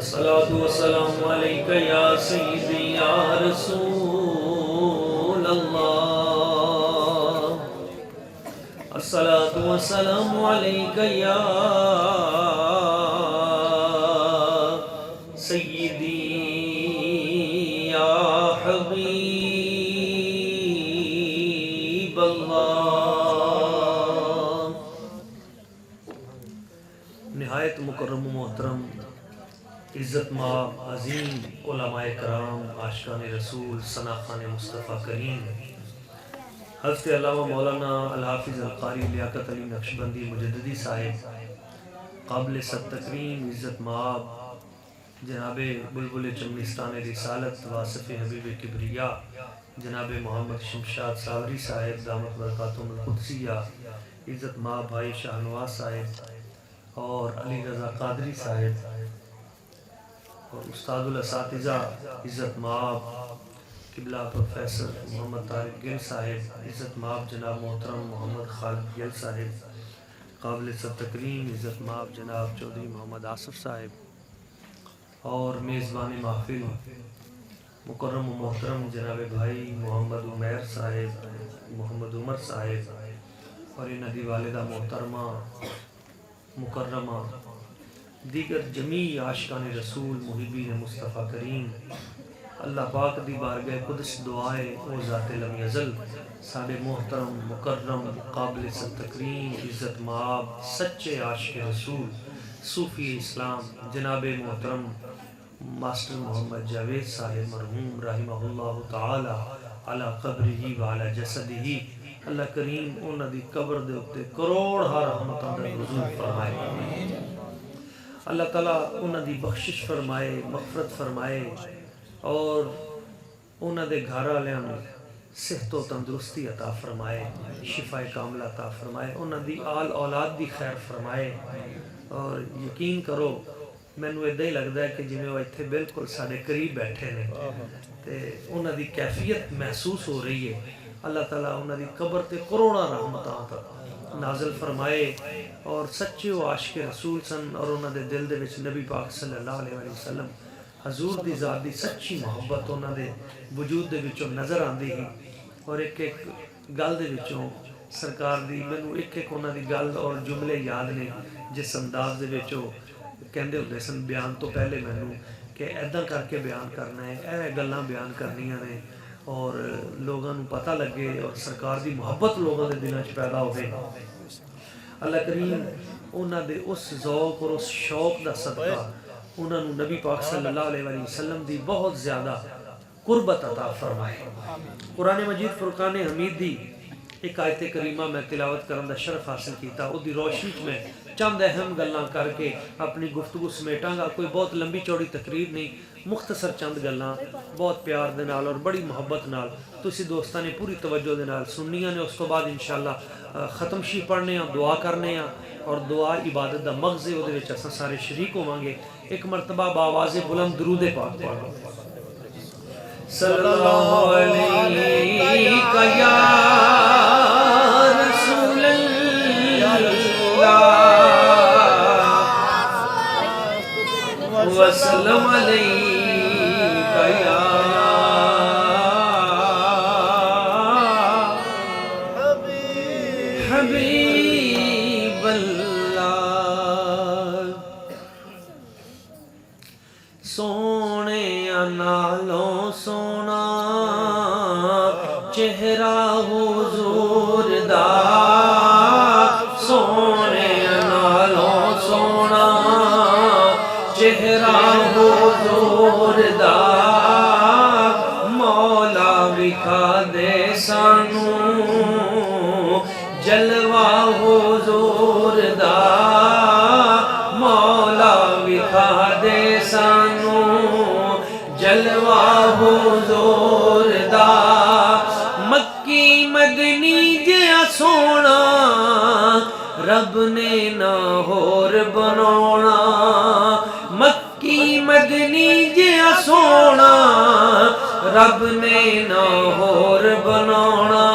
अस्सलातु वस्सलामु अलैका या सय्यदी या रसूल अल्लाह। अस्सलातु वस्सलामु अलैका या सय्यदी या हबीब अल्लाह। निहायत मुकर्रम मोहतरम इज़्ज़त माब अज़ीम उलमाए कराम आशिकान रसूल सनाखान मुस्तफ़ा करीम हज़रत अल्लामा मौलाना अल-हाफ़िज़ अल-क़ारी लियाक़त अली नक्शबंदी मुजद्दिदी साहिब क़ाबिल तकरीम इज़्ज़त माब जनाब बुलबुल चमनिस्तान रिसालत वासिफ़ हबीब किबरिया जनाब मोहम्मद शमशाद सावरी साहिब दामत बरकातुहुल क़ुद्सिया इज़्ज़त माब भाई शाहनवाज साहिब और अली रज़ा क़ादरी साहिब और उस्तादुल असातिज़ा इज़्ज़त माब किबला प्रोफेसर मोहम्मद तारिक गिल साहिब इज़्ज़त माब जनाब मोहतरम मोहम्मद खालिद गिल साहिब काबिल तकरीम इज़्ज़त माब जनाब चौधरी मोहम्मद आसिफ साहिब और मेज़बान महफिल मुकर्रम मोहतरम जनाब भाई मोहम्मद उमैर साहिब मोहम्मद उमर साहिब और इनकी वालिदा मोहतरमा मुकर्रमा दीगर जमी आशिकान रसूल मुहिबीन मुस्तफ़ा करीम अल्लाह पाक दी बारगाह कुदस दुआए ओ ज़ाते लम यज़ल साडे मोहतरम मुकर्रम काबिल तकरीम इज़्ज़त माब सच्चे आशिक रसूल सूफ़ी इस्लाम जनाब मोहतरम मास्टर मोहम्मद जावेद साहिब मरहूम रहिमहुल्लाह ताला अला क़ब्रिही व अला जसदिही अल्लाह करीम उन्हां दी कब्र दे उत्ते करोड़ रहमतां दा नुज़ूल फरमाए। अल्लाह ताला उन्हां दी बख्शिश फरमाए मग़फ़िरत फरमाए और उन्हां दे घर वालियां नूं सेहत व तंदुरुस्ती अता फरमाए शिफाए कामिला अता फरमाए उन्हां दी आल औलाद दी खैर फरमाए। और यकीन करो मैनू इदां ही लगता है कि जिवें वो इत्थे बिल्कुल साडे करीब बैठे ने ते उन्हां दी कैफियत महसूस हो रही है। अल्लाह ताला उन्हां दी कब्र ते करोड़ां रहमतां नाज़िल फरमाए और सच्चे वो आशिक रसूल सन और उन्होंने दिल दे विच नबी पाक सल्लल्लाहु अलैहि वसल्लम हजूर दी ज़ात दी सच्ची मोहब्बत उन्होंने वजूद दे विचों नज़र आती ही। और एक एक गल दे विचों सरकार दी मैनू एक एक उन्हां दी गल और जुमले याद ने जिस अंदाज दे विचों कहंदे हुंदे सन बयान तो पहले मैनू कि ऐदां करके बयान करना है ऐ गल्लां बयान करनियां ने और लोगों को पता लगे और सरकार की मुहब्बत लोगों के दिलों पैदा हो। अल्लाह करीम उन्होंने उस ज़ौक़ और उस शौक का सदका उन्होंने नबी पाक सल्लल्लाहु अलैहि वसल्लम की बहुत ज़्यादा कुर्बत अता फरमाए। कुरान मजीद फुरकान हमीद की एक आयत करीमा मैं तिलावत करने का शरफ हासिल किया उसकी रोशनी में चंद अहम गल्लां करके अपनी गुफ्तगू समेटांगा। कोई बहुत लंबी चौड़ी तकरीर नहीं मुख्तसर चंद गल्लां बहुत प्यार दे नाल और बड़ी मुहब्बत नाल तुसी दोस्तां ने पूरी तवज्जो दे नाल सुननियां ने। उस तो बाद इंशाअल्लाह ख़त्म शी पढ़ने दुआ करने और दुआ इबादत दा मग़ज़ उहदे विच असां सारे शरीक होवांगे। एक मरतबा बावाज़े बुलंद दरूद पाक पढ़ो सल्लल्लाहु अलैहि रसूल अल्लाह वसल्लम अलैका या हबीब अल्लाह। सोने नालों सोना चेहरा हुजूर दा सोने नालों सोना चेहरा हुजूर दा मौला विखा दे सानू जलवा हुजूर दा मौला विखा दे सानू जलवा हुजूर दा मक्की मदनी जिया सोना रब ने ना होर बनाना मक्की मदनी जिया सोना रब ने ना होर बनाना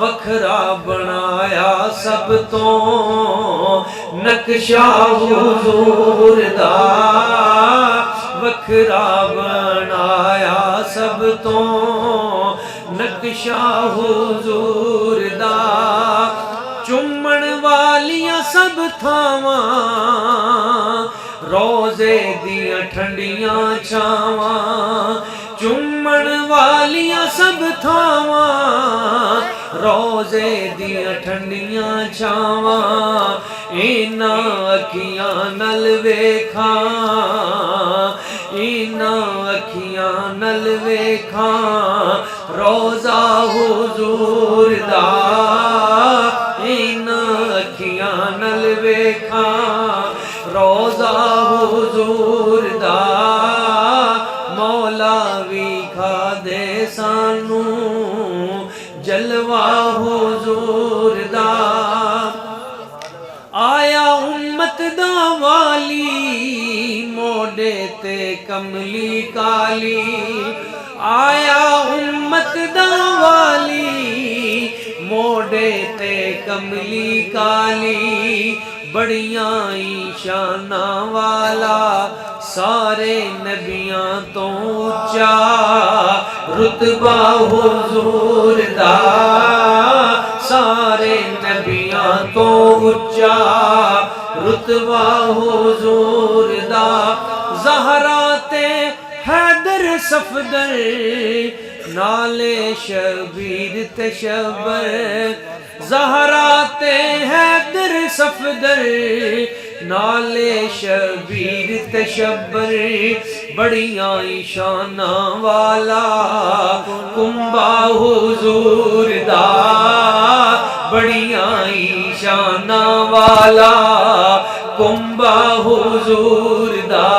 वखरा बनाया सब तो नक्शा हुजूर दा वखरा बनाया सब तो नक्शा हुजूर दा चुम्मण वालियां सब थावां रोजे दियां ठंडियां छावां चुम्मण वालियां सब थावां रोजे दियां ठंडियां छावां इना अखियां नल वेखा इना अखियां नल वेखा रोजा हुजूर दा इना अखियां नल वेखा रोजा हुजूर दा मौला विखा दे सानू जलवा हुजूर दा आया उम्मत दा वाली मोडे ते कमली काली आया उम्मत दा वाली मोडे ते कमली काली बड़ियां ईशाना वाला सारे नबियां तो ऊंचा रुतबा हुजूर दा सारे नबियां तो ऊंचा रुतबा हुजूर दा ज़हरा ते हैदर सफदर नाले शबीर ते शबर ज़हरा ते हैदर सफदर नाले शबीर ते शबर बड़ियां ईशाना वाला कुंबा हुजूर दा बड़ियां ईशाना वाला कुंबा हुजूर दा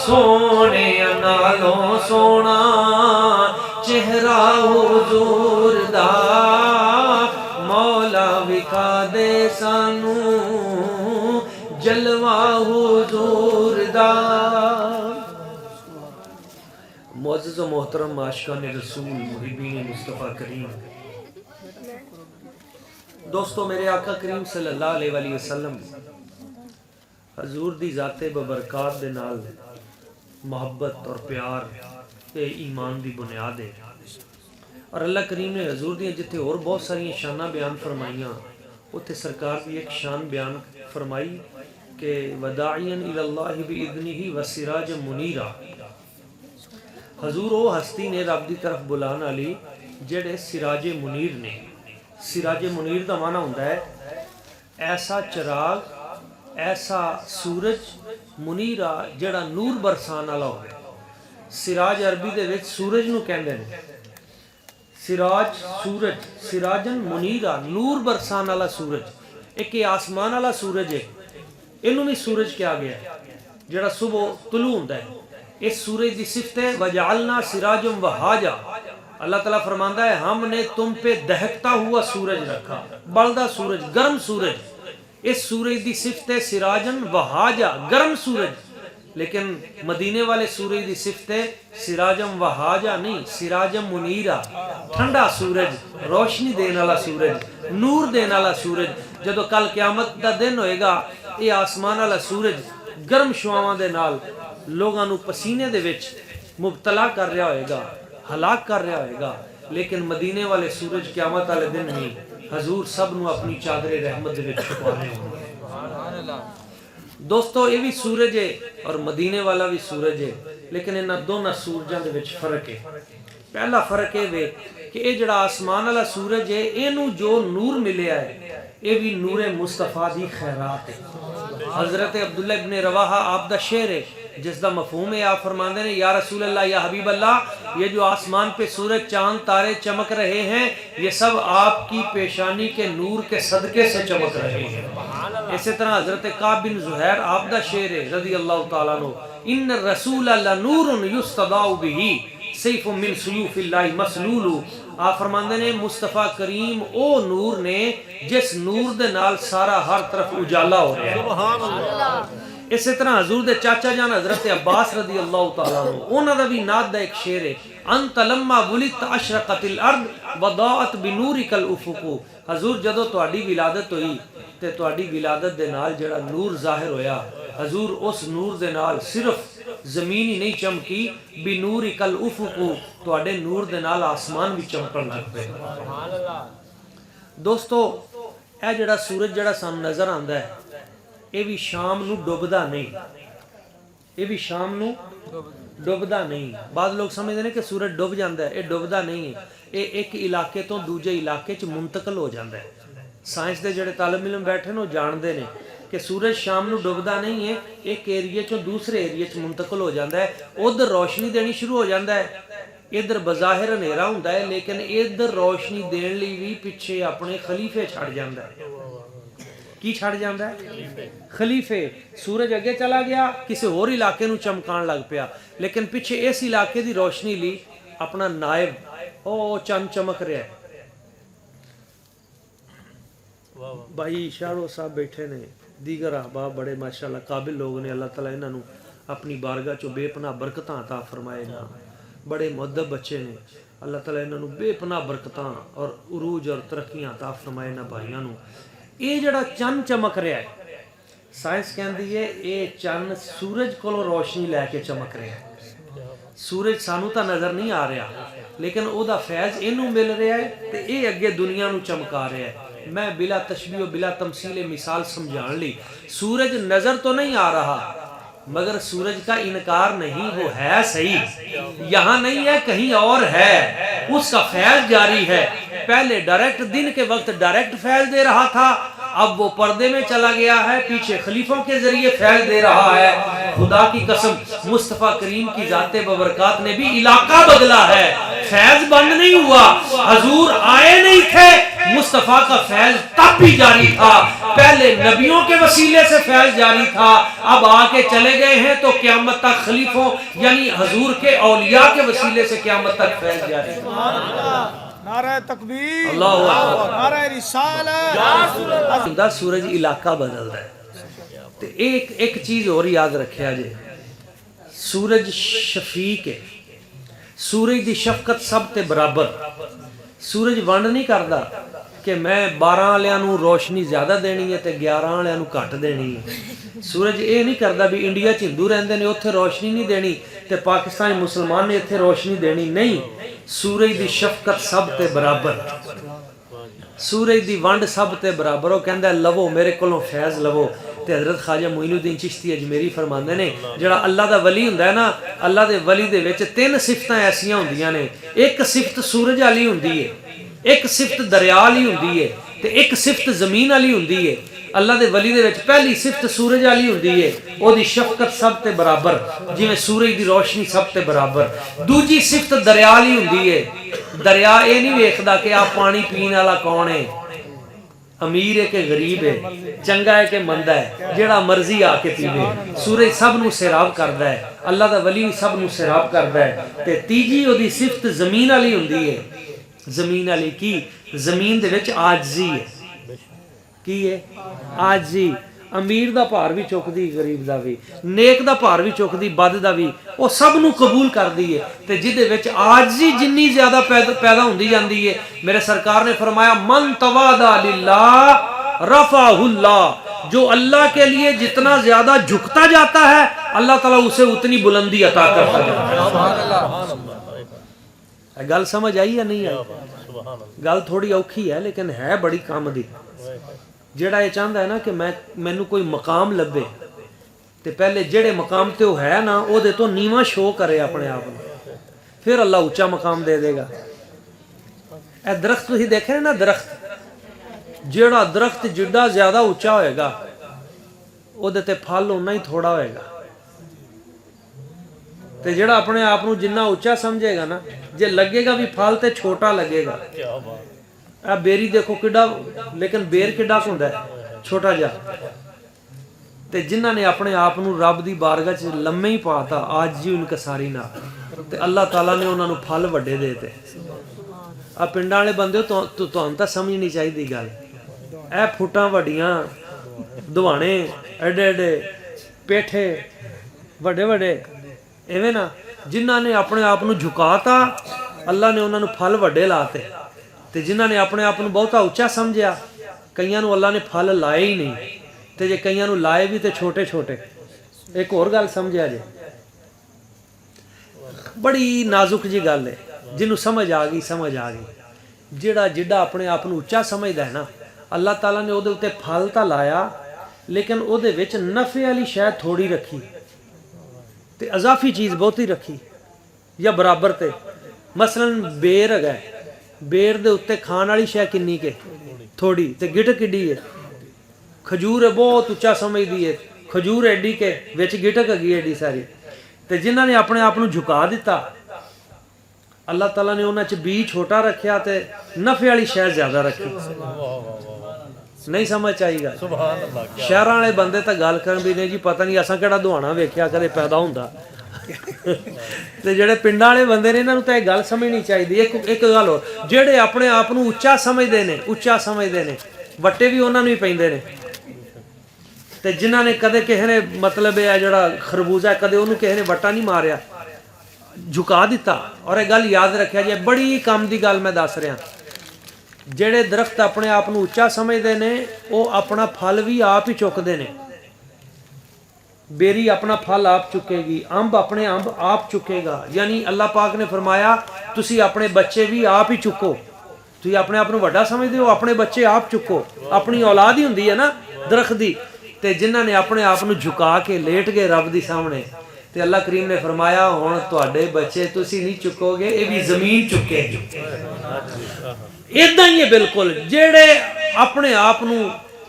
सोने नालों सोना चेहरा हुजूर दा मौला विखा दे सानू जलवा हुजूर दा। मुअज़्ज़ज़ व मोहतरम आशिकान रसूल मुहिब्बीन मुस्तफ़ा करीम, दोस्तों मेरे आका करीम सल्लल्लाहु अलैहि वसल्लम हजूर दी ज़ाते बबरकात दे नाल मोहब्बत और प्यार ते ईमान दी बुनियाद है। और अल्लाह करीम ने हजूर दी जिथे और बहुत सारिया शाना बयान फरमाइयां उत्थे सरकार की एक शान बयान फरमाई कि वदाइयन इलल्लाहि बिइज़्निही व सिराज मुनीरा। हजूर वो हस्ती ने रब की तरफ बुलाने वाली जेड़े सिराज मुनीर ने। सिराज मुनीर का माना होंदा है ऐसा चिराग ऐसा सूरज मुनीरा जेड़ा नूर बरसान वाला होवे। सिराज अरबी दे विच सूरज नूं कहंदे ने। सिराज सूरज सिराजन मुनीरा नूर बरसान वाला सूरज। एक आसमान वाला सूरज है इनू भी सूरज कहा गया जेड़ा सुबह तुलू होंदा है। इस सूरज की सिफत है वजालना सिराजम वहाजा। अल्लाह ताला फरमांदा है हमने तुम पे दहकता हुआ सूरज रखा, बलदा सूरज, गर्म सूरज। इस सूरज की सिफत है सिराजन वहाजा, गर्म सूरज। लेकिन मदीने वाले सूरज की सिफत है सिराजम वहाजा नहीं, सिराजम मुनीरा, ठंडा सूरज, रोशनी देने वाला सूरज, नूर देने वाला सूरज। जदों कल क़यामत का दिन होएगा ये आसमान वाला सूरज गर्म शुआवां दे नाल लोगां नूं पसीने दे विच मुबतला कर रहा होएगा, हलाक कर रहा होएगा। लेकिन मदीने वाले सूरज क़यामत वाले दिन नहीं, हजूर सब नूं अपनी चादरे रहमत दे विच छुपाने होंगे। दोस्तों ये भी सूरज है और मदीने वाला भी सूरज है, लेकिन इन्हां दोनों सूरजां दे विच फर्क है। पहला फर्क ये वे कि ये जड़ा आसमान वाला सूरज है इनू जो नूर मिलिया है ये भी नूरे मुस्तफा दी खैरात है। हजरत अब्दुल्ला इब्ने रवाहा आप दा शेर है जिसका मफहूम है आप फरमाते हैं या रसूल अल्लाह या हबीब अल्लाह ये जो आसमान पे सूरज चांद तारे चमक रहे हैं ये सब आपकी पेशानी के नूर के सदके से चमक रहे हैं। इसी तरह हजरत काब बिन ज़ुहैर आप दा शेर है रज़ी अल्लाह तआला अन्हु इन्न रसूल लनूरुन युस्तदाउ बिही सैफुम मिन सुयूफिल्लाहि मसलूलु। आप फरमाते ने मुस्तफ़ा करीम ओ नूर ने जिस नूर दे नाल सारा हर तरफ उजाला हो रहा है। सुभान अल्लाह। इसी तरह हजूर दे चाचा जान हजरत अब्बास रज़ी अल्लाह तआला अन्हु उन्हां दा भी नात दा एक शेर है अंत लम्मा बुलित अशरकतिल अर्द वदाअत बिनूरिकल उफुकु। हजूर जदों तुहाडी विलादत हुई ते तुहाडी विलादत दे नाल जेड़ा नूर जाहिर होया हजूर उस नूर दे नाल सिर्फ ਜ਼ਮੀਨ ਹੀ ਨਹੀਂ ਚਮਕੀ, ਵੀ ਨੂਰ ਇਕਲ ਉਫਕੂ, ਤੁਹਾਡੇ ਨੂਰ ਦੇ ਨਾਲ ਆਸਮਾਨ ਵੀ ਚਮਕਣ ਲੱਗ ਪਏ। ਸੁਭਾਨ ਅੱਲਾਹ। ਦੋਸਤੋ ਇਹ ਜਿਹੜਾ ਸੂਰਜ ਜਿਹੜਾ ਸਾਨੂੰ ਨਜ਼ਰ ਆਉਂਦਾ ਹੈ, ਇਹ ਵੀ ਸ਼ਾਮ ਨੂੰ ਡੁੱਬਦਾ ਨਹੀਂ, ਇਹ ਵੀ ਸ਼ਾਮ ਨੂੰ ਡੁੱਬਦਾ ਨਹੀਂ। ਬਾਅਦ ਲੋਕ ਸਮਝਦੇ ਨੇ ਕਿ ਸੂਰਜ ਡੁੱਬ ਜਾਂਦਾ ਹੈ, ਇਹ ਡੁੱਬਦਾ ਨਹੀਂ ਹੈ, ਇਹ ਇੱਕ ਇਲਾਕੇ ਤੋਂ ਦੂਜੇ ਇਲਾਕੇ 'ਚ ਮੁੰਤਕਲ ਹੋ ਜਾਂਦਾ ਹੈ। ਸਾਇੰਸ ਦੇ ਜਿਹੜੇ ਤਾਲਿਬ ਇਲਮ ਬੈਠੇ ਨੇ ਉਹ ਜਾਣਦੇ ਨੇ ਕਿ ਸੂਰਜ ਸ਼ਾਮ ਨੂੰ ਡੁੱਬਦਾ ਨਹੀਂ ਹੈ, ਇੱਕ ਏਰੀਏ 'ਚੋਂ ਦੂਸਰੇ ਏਰੀਏ 'ਚ ਮੁੰਤਕਲ ਹੋ ਜਾਂਦਾ ਹੈ। ਉਧਰ ਰੋਸ਼ਨੀ ਦੇਣੀ ਸ਼ੁਰੂ ਹੋ ਜਾਂਦਾ ਹੈ, इधर बज़ाहिर हनेरा हुंदा है, लेकिन इधर रोशनी देने लई भी पिछे अपने खलीफे छड़ जांदा है। की छड़ जांदा है? खलीफे। सूरज अगे चला गया, किसी होर इलाके नूं चमकाण लग पिया, लेकिन पिछे इस इलाके दी रोशनी लई अपना नायब ओ चंद चमक रहा है। भाई शाहरो साहब बैठे ने, दीगर अहबाब बड़े माशाअल्लाह काबिल लोग ने, अल्लाह ताला इन्हां नूं अपनी बारगाह चों बेपनाह बरकतां अता फरमाए ना। बड़े मुअद्दब बच्चे ने, अल्लाह ताला इन्हां नूं बेपनाह बरकतां और उरूज और तरक्कियां अता फरमाए ना भाइयों नूं। ये जिहड़ा चंद चमक रहा है, साइंस कहती है ये चंद सूरज कोलों रोशनी लैके चमक रहा है। सूरज सानू तो नज़र नहीं आ रहा, लेकिन उहदा फैज़ इनू मिल रहा है तो ये अगे दुनिया नूं चमका रहा है। मैं बिला तशबीह बिला तमसील मिसाल समझाने ली, सूरज नज़र तो नहीं आ रहा, मगर सूरज का इनकार नहीं, वो है सही, यहाँ नहीं है कहीं और है, उसका फैज़ जारी है। पहले डायरेक्ट दिन के वक्त डायरेक्ट फैज़ दे रहा था, अब वो पर्दे में चला गया है, पीछे खलीफों के जरिए फैज़ दे रहा है। खुदा की कसम, मुस्तफ़ा करीम की जाते बबरकात ने भी इलाका बदला है, फैज़ बंद नहीं हुआ। हजूर आए नहीं थे, मुस्तफ़ा का फैज़ तब भी जारी था, पहले नबियों के वसीले से फैज़ जारी था, अब आके चले गए हैं तो क़यामत तक खलीफों यानी हजूर के औलिया के वसीले से क़यामत तक फैज़ जारी है। नारे तकबीर, नारे रिसालत। सूरज इलाका बदलता है। तो एक चीज़ और याद रखिया जे, सूरज शफीक है, सूरज की शफकत सब ते बराबर। सूरज वंड नहीं करता कि मैं 12 वालियां नूं रोशनी ज़्यादा देनी है तो 11 वालियां नूं घट देनी है। सूरज ये नहीं करता भी इंडिया च हिंदू रहिंदे ने उत्थे रोशनी नहीं देनी तो पाकिस्तान मुसलमान ने इत्थे रोशनी देनी, नहीं। सूरज की शफकत सब ते बराबर, सूरज की वंड सब ते बराबर। वो कहंदा लवो मेरे कोलों फैज़ लवो। ते हज़रत ख्वाजा मोइनुद्दीन चिश्ती अजमेरी फरमांदे ने, जिहड़ा अल्लाह दा वली हुंदा है ना, अल्लाह दे वली दे विच 3 सिफतां ऐसियां हुंदियां ने, एक सिफत सूरज वाली हुंदी है, एक सिफत दरिया वाली हुंदी है ते एक सिफत ज़मीन वाली हुंदी है। अल्लाह दे वली दे विच पहली सिफत सूरज वाली हुंदी है, ओदी शफकत सब ते बराबर, जिवें सूरज दी रोशनी सब ते बराबर। दूजी सिफत दरिया वाली हुंदी है, दरिया ये नहीं वेखदा कि आ पानी पीने वाला कौन है, अमीर है कि गरीब है, चंगा है कि मंदा है, जेड़ा मर्जी आके पीवे। सूरज सब नूं सैराब करदा है, अल्लाह दा वली सब नूं सैराब करदा है। ते तीजी ओदी सिफत ज़मीन वाली हुंदी है। ज़मीन वाली की ज़मीन दे विच आजिज़ी है, की है आजिज़ी। अमीर दा भार भी चुकदी, गरीब दा भी, नेक दा भार भी चुकदी, बद दा भी, वो सब नूं कबूल करदी है। ते जिहदे विच आजिज़ी जिन्नी ज़्यादा पैदा हुंदी जांदी है, मेरे सरकार ने फरमाया मन तवादा लिल्लाह रफ़अहुल्लाह, जो अल्लाह के लिए जितना ज्यादा झुकता जाता है अल्लाह ताला उसे उतनी बुलंदी अता करता जाता है। गल समझ आई या नहीं आई? गल थोड़ी औखी है लेकिन है बड़ी काम दी। जेड़ा ये चाहता है ना कि मैनू कोई मकाम लभे ते पहले जेड़े मकाम ते वो है ना ओदे तो नीवा शो करे अपने आप में, फिर अल्लाह उच्चा मकाम दे देगा। ए दरख्त तुसीं देखे ना, दरख्त जेड़ा दरख्त जिड्डा ज्यादा उच्चा होएगा ओदे ते फल उन्ना ही थोड़ा होएगा, ते जेड़ा अपने आप नूं जिन्ना उच्चा समझेगा ना, जे लगेगा भी फल ते छोटा लगेगा। आ बेरी देखो किड्डा, लेकिन बेर किड्डा हुंदा है, छोटा जा। ते जिन्हां ने अपने आप नूं रब दी बारगाह च लम्मे ही पाता आज जी इनकसारी ना, ते अल्लाह ताला ने उन्हां नूं फल वड्डे देते। आ पिंडां वाले बंदे तुहानूं तां समझनी चाहिदी गल। ए फुटां वड्डियां दवाणे एडे एडे पेठे वड्डे वड्डे एवें ना, जिन्हां ने अपने आप नूं झुकाता अल्लाह ने उन्हां नूं फल वड्डे लाते, ते जिन्हां ने अपने आप नूं बहुता उच्चा समझिया कईयां नूं अल्लाह ने फल लाए ही नहीं, ते जे कईयां नूं लाए भी ते छोटे छोटे। एक होर गल समझिया जे, बड़ी नाजुक जी गल है, जिन्हों समझ आ गई समझ आ गई। जिहड़ा जिड्डा अपने आप को उच्चा समझदा है ना, अल्लाह ताला ने उहदे उत्ते फल तां लाया, लेकिन उहदे विच नफे वाली शै थोड़ी रखी ते अजाफी चीज़ बहुती रखी या बराबर ते। मसलन बेर है, बेर दे उत्ते खाण वाली शै किन्नी के थोड़ी, ते गिटक किड्डी है। खजूर है बहुत उच्चा समझदी है, खजूर एडी के विच गिटक हैगी एडी सारी। ते जिन्हां ने अपने आप को झुका दिता, अल्लाह ताला ने उन्हां च बी छोटा रखिया ते नफे वाली शै ज्यादा रखी। नहीं समझ आएगा। शहर वाले बंदे तो गल कर भी नहीं जी, पता नहीं असा किहड़ा दुहाना वेख्या कदे पैदा हुंदा। ते जेड़े पिंडां वाले बंदे ने, इन्हां नूं तां इह गल समझनी चाहिदी। एक गल हो, जेड़े अपने आप को उच्चा समझदे ने, उच्चा समझदे ने, वट्टे भी उन्हां नूं ही पैंदे ने। ते जिन्हां ने कदे किसी ने मतलब है जिहड़ा खरबूजा कदे उहनूं किसी ने वट्टा नहीं मारिया, झुका दिता। और यह गल याद रखिया जी, बड़ी काम की गल मैं दस रहा। जेड़े दरख्त अपने आप को उच्चा समझते हैं, वो अपना फल भी आप ही चुकते हैं। बेरी अपना फल आप चुकेगी, अंब अपने अंब आप चुकेगा। यानी अल्लाह पाक ने फरमाया तुसी अपने बच्चे भी आप ही चुको। तुसी अपने आप को वड्डा समझते हो, अपने बच्चे आप चुको। अपनी औलाद ही हुंदी है ना दरख्त दी। ते जिन्हां ने अपने आप को झुका के लेट गए रब दी सामने, ते अल्लाह करीम ने फरमाया हुण तुहाडे बच्चे तुसी नहीं चुकोगे, ये भी जमीन चुकेगी। इदा ही है बिल्कुल। जेड़े अपने आप को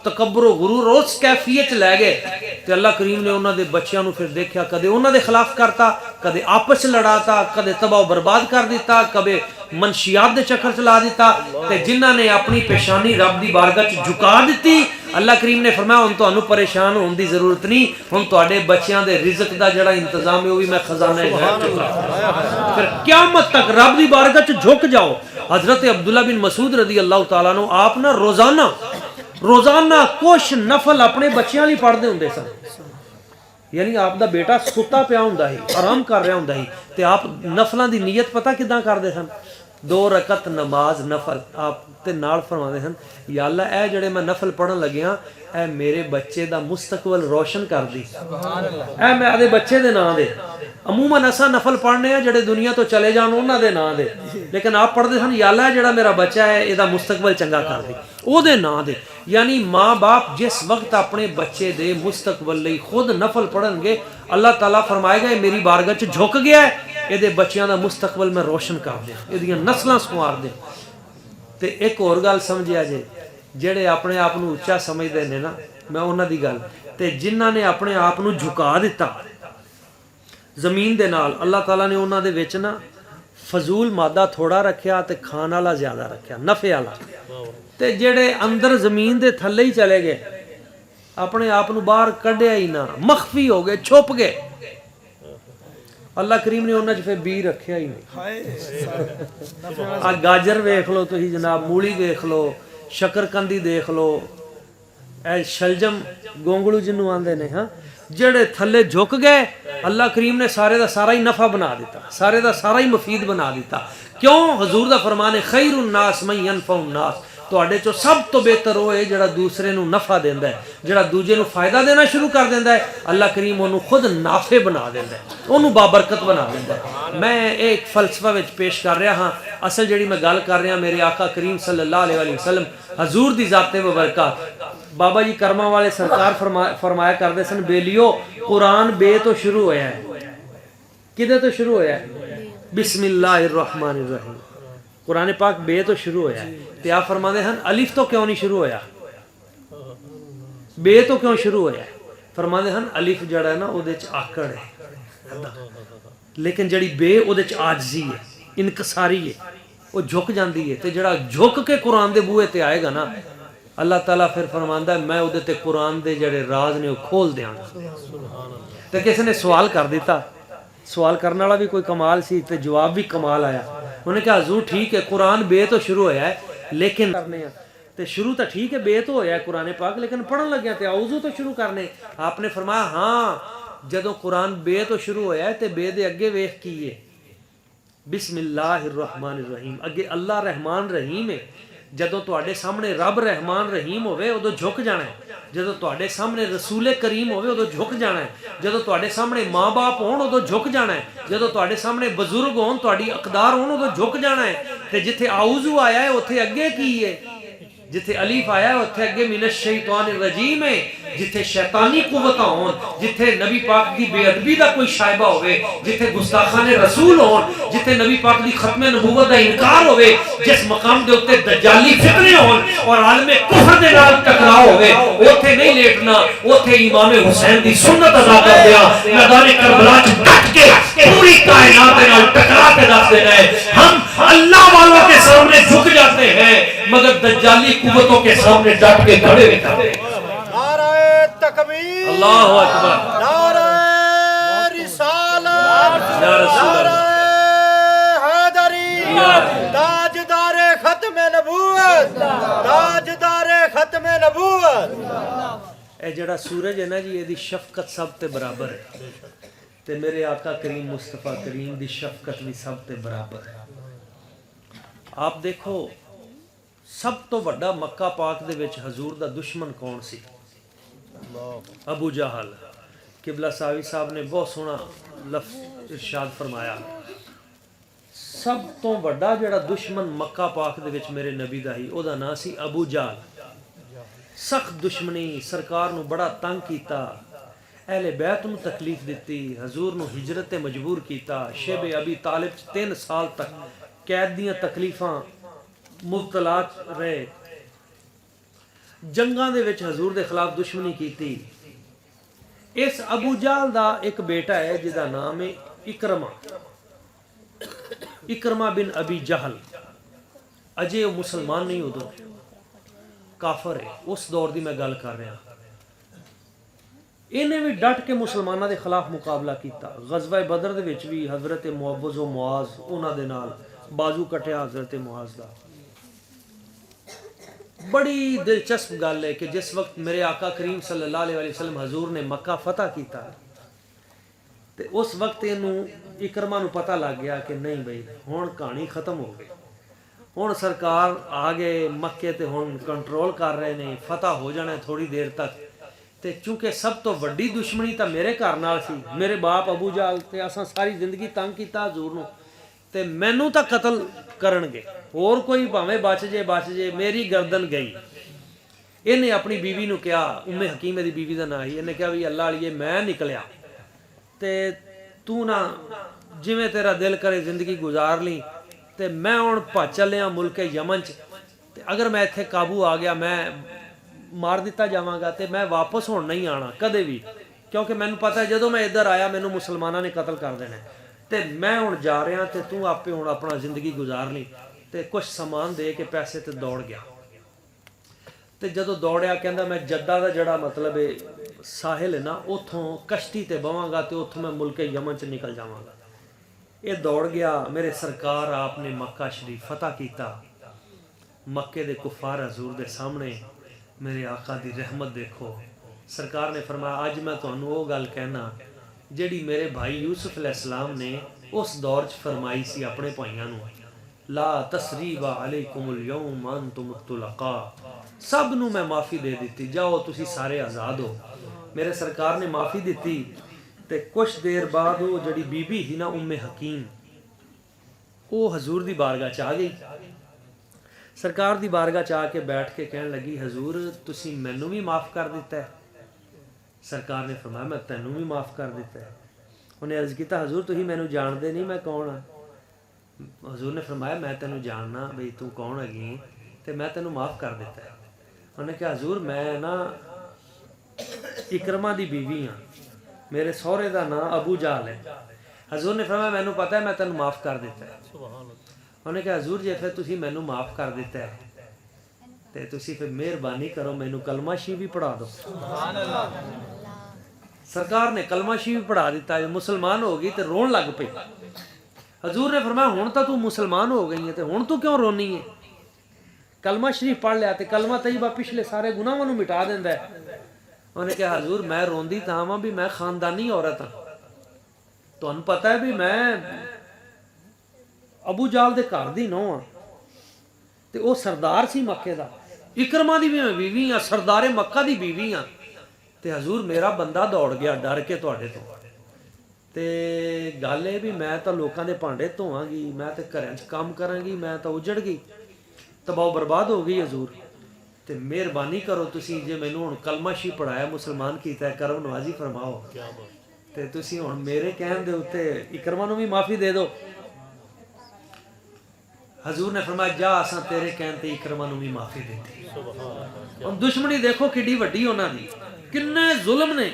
तकब्बुर गुरूर उस कैफियत लै गए, तो अल्लाह करीम ने उन्होंने बच्चों को फिर देखा, कदे उन्होंने खिलाफ करता, कदे आपस लड़ाता, कदे तबाह बर्बाद कर दिता, कदे मनशियात के चक्कर चला दिता। ते जिन्हां ने अपनी पेशानी रब की बारगाह च झुका दी, अल्लाह करीम ने फरमाया हुण तुहानूं परेशान होने की जरूरत नहीं, हुण तुहाडे बच्चों के रिज़्क का जिहड़ा इंतजाम है वह भी मैं खजाना फिर क़यामत तक रब की बारगाह च झुक जाओ। हजरत अब्दुल्ला बिन मसूद रदी अल्लाह तआला अन्हु आप ना रोजाना कुछ नफल अपने बच्चों लिए पढ़ते होंगे सन। यानी आपका बेटा सुता पिया हुंदा ही, आराम कर रहा हुंदा ही, ते आप नफलों की नीयत पता किदां करते सन? 2 रकत नमाज नफल आप ते नाल फरमाते हैं, या अल्लाह ऐ जिहड़े मैं नफल पढ़न लग्या ऐ मेरे बच्चे का मुस्तकबल रोशन कर दी, ऐ मैं आदे बच्चे दे नां दे। अमूमन असा नफल पढ़ने हैं जिहड़े दुनिया तो चले जान उन्हां दे नां दे, लेकिन आप पढ़ते सन या अल्लाह जिहड़ा मेरा बच्चा है इहदा मुस्तकबल चंगा कर दी, ओहदे नां दे। यानी माँ बाप जिस वक्त अपने बच्चे दे मुस्तकबल लई खुद नफल पढ़नगे, अल्लाह ताला फरमाएगा मेरी बारगाह च झुक गया है, ਇਹਦੇ बच्चों का मुस्तकबल मैं रोशन कर दिया, ਇਹਦੀਆਂ नस्लां संवार दे। ते एक होर गल समझिया जे, ਜਿਹੜੇ अपने आप को उच्चा समझते हैं ना, मैं उन्हां दी गल, ते जिन्हां ने अपने आप को झुका दिता जमीन दे नाल, अल्लाह ताला ने उन्हां दे विच ना फजूल मादा थोड़ा रखिया ते खाण वाला ज्यादा रखिया, नफे वाला। ते ਜਿਹੜੇ अंदर जमीन दे थल्ले ही चले गए, अपने आप को बाहर कढ़िया ही ना, मखफी हो गए, छुप गए, अल्लाह करीम ने उन्होंने फिर बी रखिया ही नहीं। आ गाजर वेख लो तुसीं जनाब, मूली वेख लो, शकरकंदी देख लो, ए शलजम गोंगलू जिन्हों आंदे ने, हाँ जेड़े थल्ले झुक गए, अल्लाह करीम ने सारे दा सारा ही नफा बना दिता, सारे दा सारा ही मुफीद बना दिता। क्यों? हजूर दा फरमान है खैरुन नास मन यनफउन नास, तुहाडे चों सब तो बेहतर वो है जिहड़ा दूसरे नूं नफा देंदा है, जिहड़ा दूजे नूं फायदा देना शुरू कर देंदा है, अल्लाह करीम उहनूं खुद नाफे बना देंदा है, उहनूं बाबरकत बना देंदा है। मैं एक फलसफा विच पेश कर रहा हाँ, असल जिहड़ी मैं गल कर रहा मेरे आका करीम सल्लल्लाहु अलैहि वसल्लम हजूर दी ज़ाते मुबारका। बाबा जी कर्मा वाले सरकार फरमाया करते सन, बेलियो कुरान बे तो शुरू होया है, किदे तो शुरू होया है? बिस्मिल्लाहिर्रहमानिर्रहीम। कुरान पाक बे तो शुरू होया है, ते आप फरमाते हैं अलिफ तो क्यों नहीं शुरू होया, बे तो क्यों शुरू होया? फरमाते हैं अलिफ जड़ा है ना उहदे च आकड़ है, लेकिन जड़ी बे उहदे च आजजी है, इनकसारी है, वो झुक जाती है। तो जड़ा झुक के कुरान दे बूहे ते आएगा ना, अल्लाह ताला फिर फरमांदा है मैं उहदे ते कुरान दे जड़े राज ने वो खोल देंगा। तो किसी ने सवाल कर दिता, सवाल करने वाला भी कोई कमाल सी, ते जवाब भी कमाल आया। उन्हें कहा हजूर ठीक है कुरान बे तो शुरू होया है, लेकिन करने ते शुरू तो ठीक है बे तो होया है कुरान पाक, लेकिन पढ़न लग्या ते औजू तो शुरू करने। आपने फरमाया हाँ, जदों कुरान बे तो शुरू होया है ते बे दे अगे वेख की है बिस्मिल्लाहिर्रहमानिर्रहीम, अगे अल्लाह रहमान रहीम है। ਜਦੋਂ ਤੁਹਾਡੇ ਸਾਹਮਣੇ ਰੱਬ ਰਹਿਮਾਨ ਰਹੀਮ ਹੋਵੇ ਉਦੋਂ ਝੁਕ ਜਾਣਾ ਹੈ, ਜਦੋਂ ਤੁਹਾਡੇ ਸਾਹਮਣੇ ਰਸੂਲੇ ਕਰੀਮ ਹੋਵੇ ਉਦੋਂ ਝੁਕ ਜਾਣਾ ਹੈ, ਜਦੋਂ ਤੁਹਾਡੇ ਸਾਹਮਣੇ ਮਾਂ-ਬਾਪ ਹੋਣ ਉਦੋਂ ਝੁਕ ਜਾਣਾ ਹੈ, ਜਦੋਂ ਤੁਹਾਡੇ ਸਾਹਮਣੇ ਬਜ਼ੁਰਗ ਹੋਣ, ਤੁਹਾਡੀ ਅਕਦਾਰ ਹੋਣ ਉਦੋਂ ਝੁਕ ਜਾਣਾ ਹੈ। ਤੇ ਜਿੱਥੇ ਆਊਜ਼ੂ ਆਇਆ ਹੈ ਉੱਥੇ ਅੱਗੇ ਕੀ ਹੈ? जिथे अलीफ आया उत्थे अगे मिनश शैतानिर रजीम है। जिथे शैतानी कुव्वतां होन, जिथे नबी पाक दी बेअदबी दा कोई शायबा होवे, जिथे गुस्ताखाने रसूल होन, जिथे नबी पाक दी खत्मे नबूवत दा इनकार होवे, जिस मकाम दे उत्ते दज्जाली फितने होन और आलमे कुफर दे नाल टकराव होवे, ओथे नहीं लेटना, ओथे इमाम हुसैन दी सुन्नत अदा कर दिया, मैदान करबला च डट के पूरी कायनात दे नाल टकरा के दस देना है। हम अल्लाह वालों के सामने झुक जाते हैं मगर दज्जाली कुव्वतों के सामने डट के खड़े रहते हैं। नारे तकबीर, अल्लाहु अकबर, नारे रिसालत, या रसूल नारे हैदरी, ताजदारे खत्म नबूवत, ताजदारे खत्म नबूवत। ਇਹ ਜਿਹੜਾ ਸੂਰਜ ਹੈ ਨਾ ਜੀ, ਇਹਦੀ ਸ਼ਫਕਤ ਸਭ ਤੇ ਬਰਾਬਰ ਹੈ ਤੇ ਮੇਰੇ ਆਕਾ ਕਰੀਮ ਮੁਸਤਫਾ ਕਰੀਮ ਦੀ ਸ਼ਫਕਤ ਵੀ ਸਭ ਤੇ ਬਰਾਬਰ ਹੈ। ਆਪ ਦੇਖੋ ਸਭ ਤੋਂ ਵੱਡਾ ਮੱਕਾ ਪਾਕ ਦੇ ਵਿੱਚ ਹਜ਼ੂਰ ਦਾ ਦੁਸ਼ਮਣ ਕੌਣ ਸੀ? ਅਬੂ ਜਹਲ। ਕਿਬਲਾ ਸਾਵੀ ਸਾਹਿਬ ਨੇ ਬਹੁਤ ਸੋਹਣਾ ਲਫ਼ਜ਼ ਇਰਸ਼ਾਦ ਫਰਮਾਇਆ, ਸਭ ਤੋਂ ਵੱਡਾ ਜਿਹੜਾ ਦੁਸ਼ਮਣ ਮੱਕਾ ਪਾਕ ਦੇ ਵਿੱਚ ਮੇਰੇ ਨਬੀ ਦਾ ਹੀ, ਉਹਦਾ ਨਾਂ ਸੀ ਅਬੂ ਜਹਲ। सख्त दुश्मनी, सरकार नूं बड़ा तंग कीता, अहले बैत नूं तकलीफ दिती, हजूर नूं हिजरत ते मजबूर कीता, शेबे अबी तालिब 3 साल तक कैद दियां तकलीफां मुबतला रहे, जंगां दे विच हजूर दे खिलाफ दुश्मनी कीती। इस अबू जहल दा एक बेटा है जिहदा नाम है इकरमा, इकरमा बिन अबी जहल। अजे वो मुसलमान नहीं, उदों काफर है, उस दौर की मैं गल कर रहा। इन्हें भी डट के मुसलमानों के खिलाफ मुकाबला किया। गज़वा बदर दे विच भी हज़रत मुअव्वज़ व मुआज़ उन्हां दे नाल बाजू कटिया हज़रत मुआज़ दा। बड़ी दिलचस्प गल है कि जिस वक्त मेरे आका करीम सल्लल्लाहु अलैहि वसल्लम हजूर ने मक्का फतह किया ते उस वक्त इनू इकरमा नू पता लग गया कि नहीं बई हुण कहानी खत्म हो गई, हुण सरकार आ गए मक्के ते हुण कंट्रोल कर रहे ने, फतह हो जाना थोड़ी देर तक। ते चूंकि सब तो वड्डी दुश्मनी तो मेरे घर नाल सी, मेरे बाप अबू जहल ते असां सारी जिंदगी तंग कीता हजूर नूं, ते मैनू तां कतल करनगे, होर कोई भावें बच जे, मेरी गर्दन गई। इन्हें अपनी बीवी नूं कहा, उम्मे हकीम दी बीवी दा नाम ही, इन्हें कहा भी अल्लाह वालिए मैं निकलिया ते तू ना जिवें तेरा दिल करे जिंदगी गुजार ली, ते मैं हुण भज चलिया मुल्क यमन च, ते अगर मैं इत्थे काबू आ गया मैं मार दिता जावांगा ते मैं वापस हुण नहीं आना कदे भी, क्योंकि मैनूं पता है जदों मैं इधर आया मैनूं मुसलमानां ने कतल कर देना, ते मैं हुण जा रहा ते तू आपे हुण अपना जिंदगी गुजार ली। ते कुछ समान दे के पैसे ते दौड़ गया। ते जदों दौड़िया कहंदा मैं जद्दा दा जिहड़ा मतलब है साहिल है ना, उत्थों कश्ती ते बवांगा ते उत्थों मैं मुल्क यमन च निकल जावांगा। ये दौड़ गया। मेरे सरकार आपने मक्का शरीफ फतह किया। मक्के दे कुफार हजूर दे सामने मेरे आका दी रहमत देखो। सरकार ने फरमाया अज मैं तुहानू वो गल कहना जिहड़ी मेरे भाई यूसुफ अलैहिस्सलाम ने उस दौर च फरमाई सी अपने भाइयों नू, ला तसरीबा अलैकुमुल यौम अंतुम तुलका, सब नू मैं माफ़ी दे दी, जाओ तुसी सारे आज़ाद हो। मेरे सरकार ने माफ़ी दी। ते कुछ देर बाद वो जड़ी बीबी ही ना उम्मे हकीम, वो हजूर दी बारगाह च आ गई। सरकार दी बारगाह च आके बैठ के कहन लगी हजूर तुसी मैनू भी माफ़ कर दिता है। सरकार ने फरमाया मैं तैनू भी माफ़ कर दिता है। उन्हें अर्ज किया हजूर तुसी मैनू जानते नहीं मैं कौन हाँ। हजूर ने फरमाया मैं तैनू जानना बई तू कौन हैगी ते मैं तैनू माफ़ कर दिता है। उन्हें कहा हजूर मैं ना इकरमा दी बीवी हाँ, मेरे सौरे का नाम अबू जहल है। हजूर ने फरमाया मैनू पता है मैं तेन माफ़ कर दिता है। उन्हें कहा हजूर जे फिर तुसी मैनू माफ़ कर दिता है तो तुसी फिर मेहरबानी करो मैनू कलमा शी भी पढ़ा दो। सरकार ने कलमा शी भी पढ़ा दिता है, मुसलमान हो गई तो रोन लग पई। हजूर ने फरमाया हुण तो तू मुसलमान हो गई है तो हुण तू क्यों रोनी है? कलमा शरीफ पढ़ लिया तो कलमा तैयबा पिछले सारे गुनाहां नूं मिटा दिंदा है। उन्हें कहा हजूर मैं रोंदी तां वां भी मैं खानदानी औरत हाँ, तुहानूं पता है भी मैं अबू जहल दे घर दी नूंह हाँ, ਤੇ ਉਹ ਸਰਦਾਰ ਸੀ ਮੱਕੇ ਦਾ। ਇਕਰਮਾ ਦੀ ਵੀ ਮੈਂ ਬੀਵੀ ਆ, ਸਰਦਾਰੇ ਮੱਕਾ ਦੀ ਬੀਵੀ ਆ। ਤੇ ਹਜ਼ੂਰ ਮੇਰਾ ਬੰਦਾ ਦੌੜ ਗਿਆ ਡਰ ਕੇ ਤੁਹਾਡੇ ਤੋਂ। ਤੇ ਗੱਲ ਇਹ ਵੀ ਮੈਂ ਤਾਂ ਲੋਕਾਂ ਦੇ ਭਾਂਡੇ ਧੋਵਾਂਗੀ, ਮੈਂ ਤੇ ਘਰਾਂ 'ਚ ਕੰਮ ਕਰਾਂਗੀ, ਮੈਂ ਤਾਂ ਉਜੜ ਗਈ, ਤਬਾਹ ਬਰਬਾਦ ਹੋ ਗਈ ਹਜ਼ੂਰ। ਤੇ ਮਿਹਰਬਾਨੀ ਕਰੋ ਤੁਸੀਂ, ਜੇ ਮੈਨੂੰ ਹੁਣ ਕਲਮਾ ਸ਼ੀ ਪੜਾਇਆ, ਮੁਸਲਮਾਨ ਕੀਤਾ, ਕਰਮ ਨਵਾਜ਼ੀ ਫਰਮਾਓ। ਤੇ ਤੁਸੀਂ ਹੁਣ ਮੇਰੇ ਕਹਿਣ ਦੇ ਉੱਤੇ ਇਕਰਮਾ ਨੂੰ ਵੀ ਮਾਫੀ ਦੇ ਦਿਓ। ਹਜ਼ੂਰ ਨੇ ਫਰਮਾਇਆ ਜਾ ਅਸਾਂ ਤੇਰੇ ਕਹਿਣ ਤੇ ਇਕਰਮਾ ਨੂੰ ਵੀ ਮਾਫੀ ਦਿੱਤੀ। ਹੁਣ ਦੁਸ਼ਮਣੀ ਦੇਖੋ ਕਿੱਡੀ ਵੱਡੀ ਉਹਨਾਂ ਦੀ, ਕਿੰਨੇ ਜ਼ੁਲਮ ਨੇ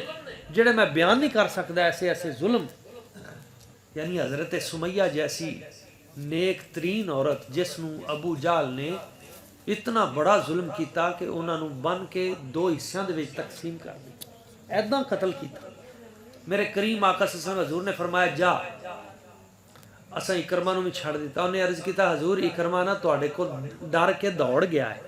ਜਿਹੜੇ मैं बयान नहीं कर सकता। ऐसे ऐसे जुल्म, यानी हजरत सुमैया जैसी नेक तरीन औरत जिसनू अबू जाल ने इतना बड़ा जुल्म किया कि उन्होंने बन के 2 हिस्सों के तकसीम कर दी, ऐदा कतल किया। मेरे करीम आका सल्लल्लाहु अलैहि वसल्लम हजूर ने फरमाया जा असा इकरमा भी छड़ दिता। उन्हें अर्ज किया हजूर इकरमा ना तुहाडे कोल डर के दौड़ गया है,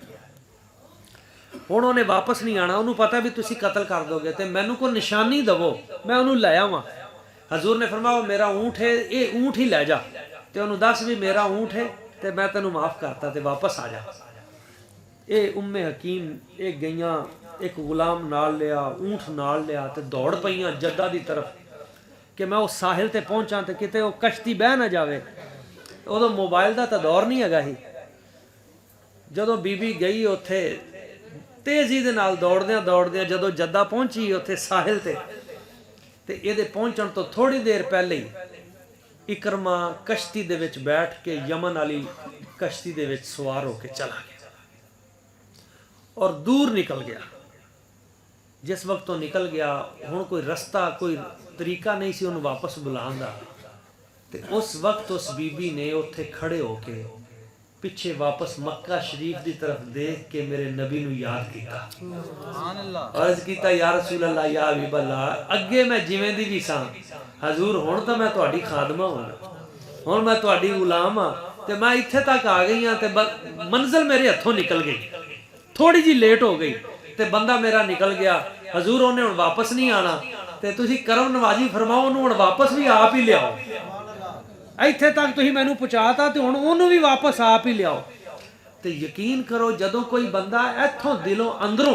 ਹੁਣ ਉਹਨੇ ਵਾਪਸ ਨਹੀਂ ਆਣਾ, ਉਹਨੂੰ ਪਤਾ ਵੀ ਤੁਸੀਂ ਕਤਲ ਕਰ ਦੋਗੇ, ਤੇ ਮੈਨੂੰ ਕੋਈ ਨਿਸ਼ਾਨੀ ਦਵੋ ਮੈਂ ਉਹਨੂੰ ਲੈ ਆਵਾਂ। ਹਜ਼ੂਰ ਨੇ ਫਰਮਾਇਆ ਮੇਰਾ ਊਂਠ ਹੈ, ਇਹ ਊਂਠ ਹੀ ਲੈ ਜਾ, ਤੇ ਉਹਨੂੰ ਦੱਸ ਵੀ ਮੇਰਾ ਊਂਠ ਹੈ ਤੇ ਮੈਂ ਤੈਨੂੰ ਮਾਫ ਕਰਤਾ, ਤੇ ਵਾਪਸ ਆ ਜਾ। ਇਹ ਉम्मे ਹਕੀਮ ਇਹ ਗਈਆਂ, ਇੱਕ ਗੁਲਾਮ ਨਾਲ ਲਿਆ, ਊਂਠ ਨਾਲ ਲਿਆ, ਤੇ ਦੌੜ ਪਈਆਂ ਜੱਦਾ ਦੀ ਤਰਫ ਕਿ ਮੈਂ ਉਹ ਸਾਹਿਲ ਤੇ ਪਹੁੰਚਾਂ ਤੇ ਕਿਤੇ ਉਹ ਕਸ਼ਤੀ ਬਹਿ ਨਾ ਜਾਵੇ। ਉਦੋਂ ਮੋਬਾਈਲ ਦਾ ਤਾਂ ਦੌਰ ਨਹੀਂ ਹੈਗਾ ਸੀ। ਜਦੋਂ ਬੀਬੀ ਗਈ ਉੱਥੇ तेजी दे नाल दौड़दियां दौड़दियां जदों जद्दा पहुंची उत्थे साहिल ते ਇਹਦੇ पहुंचण तो थोड़ी देर पहले ही इकरमा कश्ती दे विच बैठ के यमन वाली कश्ती दे विच सवार होके चला गया और दूर निकल गया। जिस वक्त तो निकल गया हुण कोई रस्ता कोई तरीका नहीं सी उन्हें वापस बुलाउण दा, ते उस वक्त उस बीबी ने उत्थे खड़े होके पिछे वापस मक्का शरीफ की तरफ देख के मेरे नबी नू याद किया, अर्ज किया या रसूल अल्लाह या हबीब अल्लाह अगे मैं जिवें दी भी सां हजूर हुण तां मैं तुहाडी खादमा हां, हुण मैं तुहाडी गुलाम हां, ते मैं इत्थे तक आ गई हां ते मंजिल मेरे हथों निकल गई, थोड़ी जी लेट हो गई ते बंदा मेरा निकल गया। हजूर उन्हें हुण वापस नहीं आना, ते तुसीं करम नवाजी फरमाओ उन्होंने हुण वापस भी आप ही लियाओ। ਇੱਥੇ तक तुसीं मैनू पहुंचाता ते हुण ओनू भी वापस आप ही लियाओ। ते यकीन करो जदों कोई बंदा इत्थों दिलों अंदरों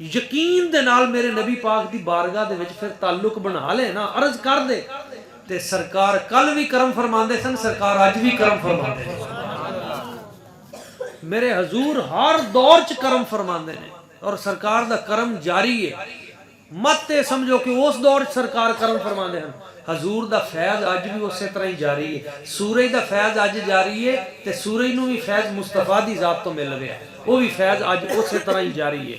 यकीन दे नाल मेरे नबी पाक दी बारगाह दे विच फिर ताल्लुक बना ले ना, अर्ज कर दे, ते सरकार कल भी करम फरमांदे सन, सरकार अज भी करम फरमांदे ने। मेरे हजूर हर दौर च करम फरमांदे ने और सरकार दा करम जारी है। मत समझो कि उस दौर च सरकार करम फरमांदे हन, हजूर दा फैज़ अज भी उस तरह ही जारी है। सूरज दा फैज़ अज जारी है ते सूरज नू भी फैज़ मुस्तफा दी जात तो मिल रहा है, वो भी फैज़ अज उस तरह ही जारी है।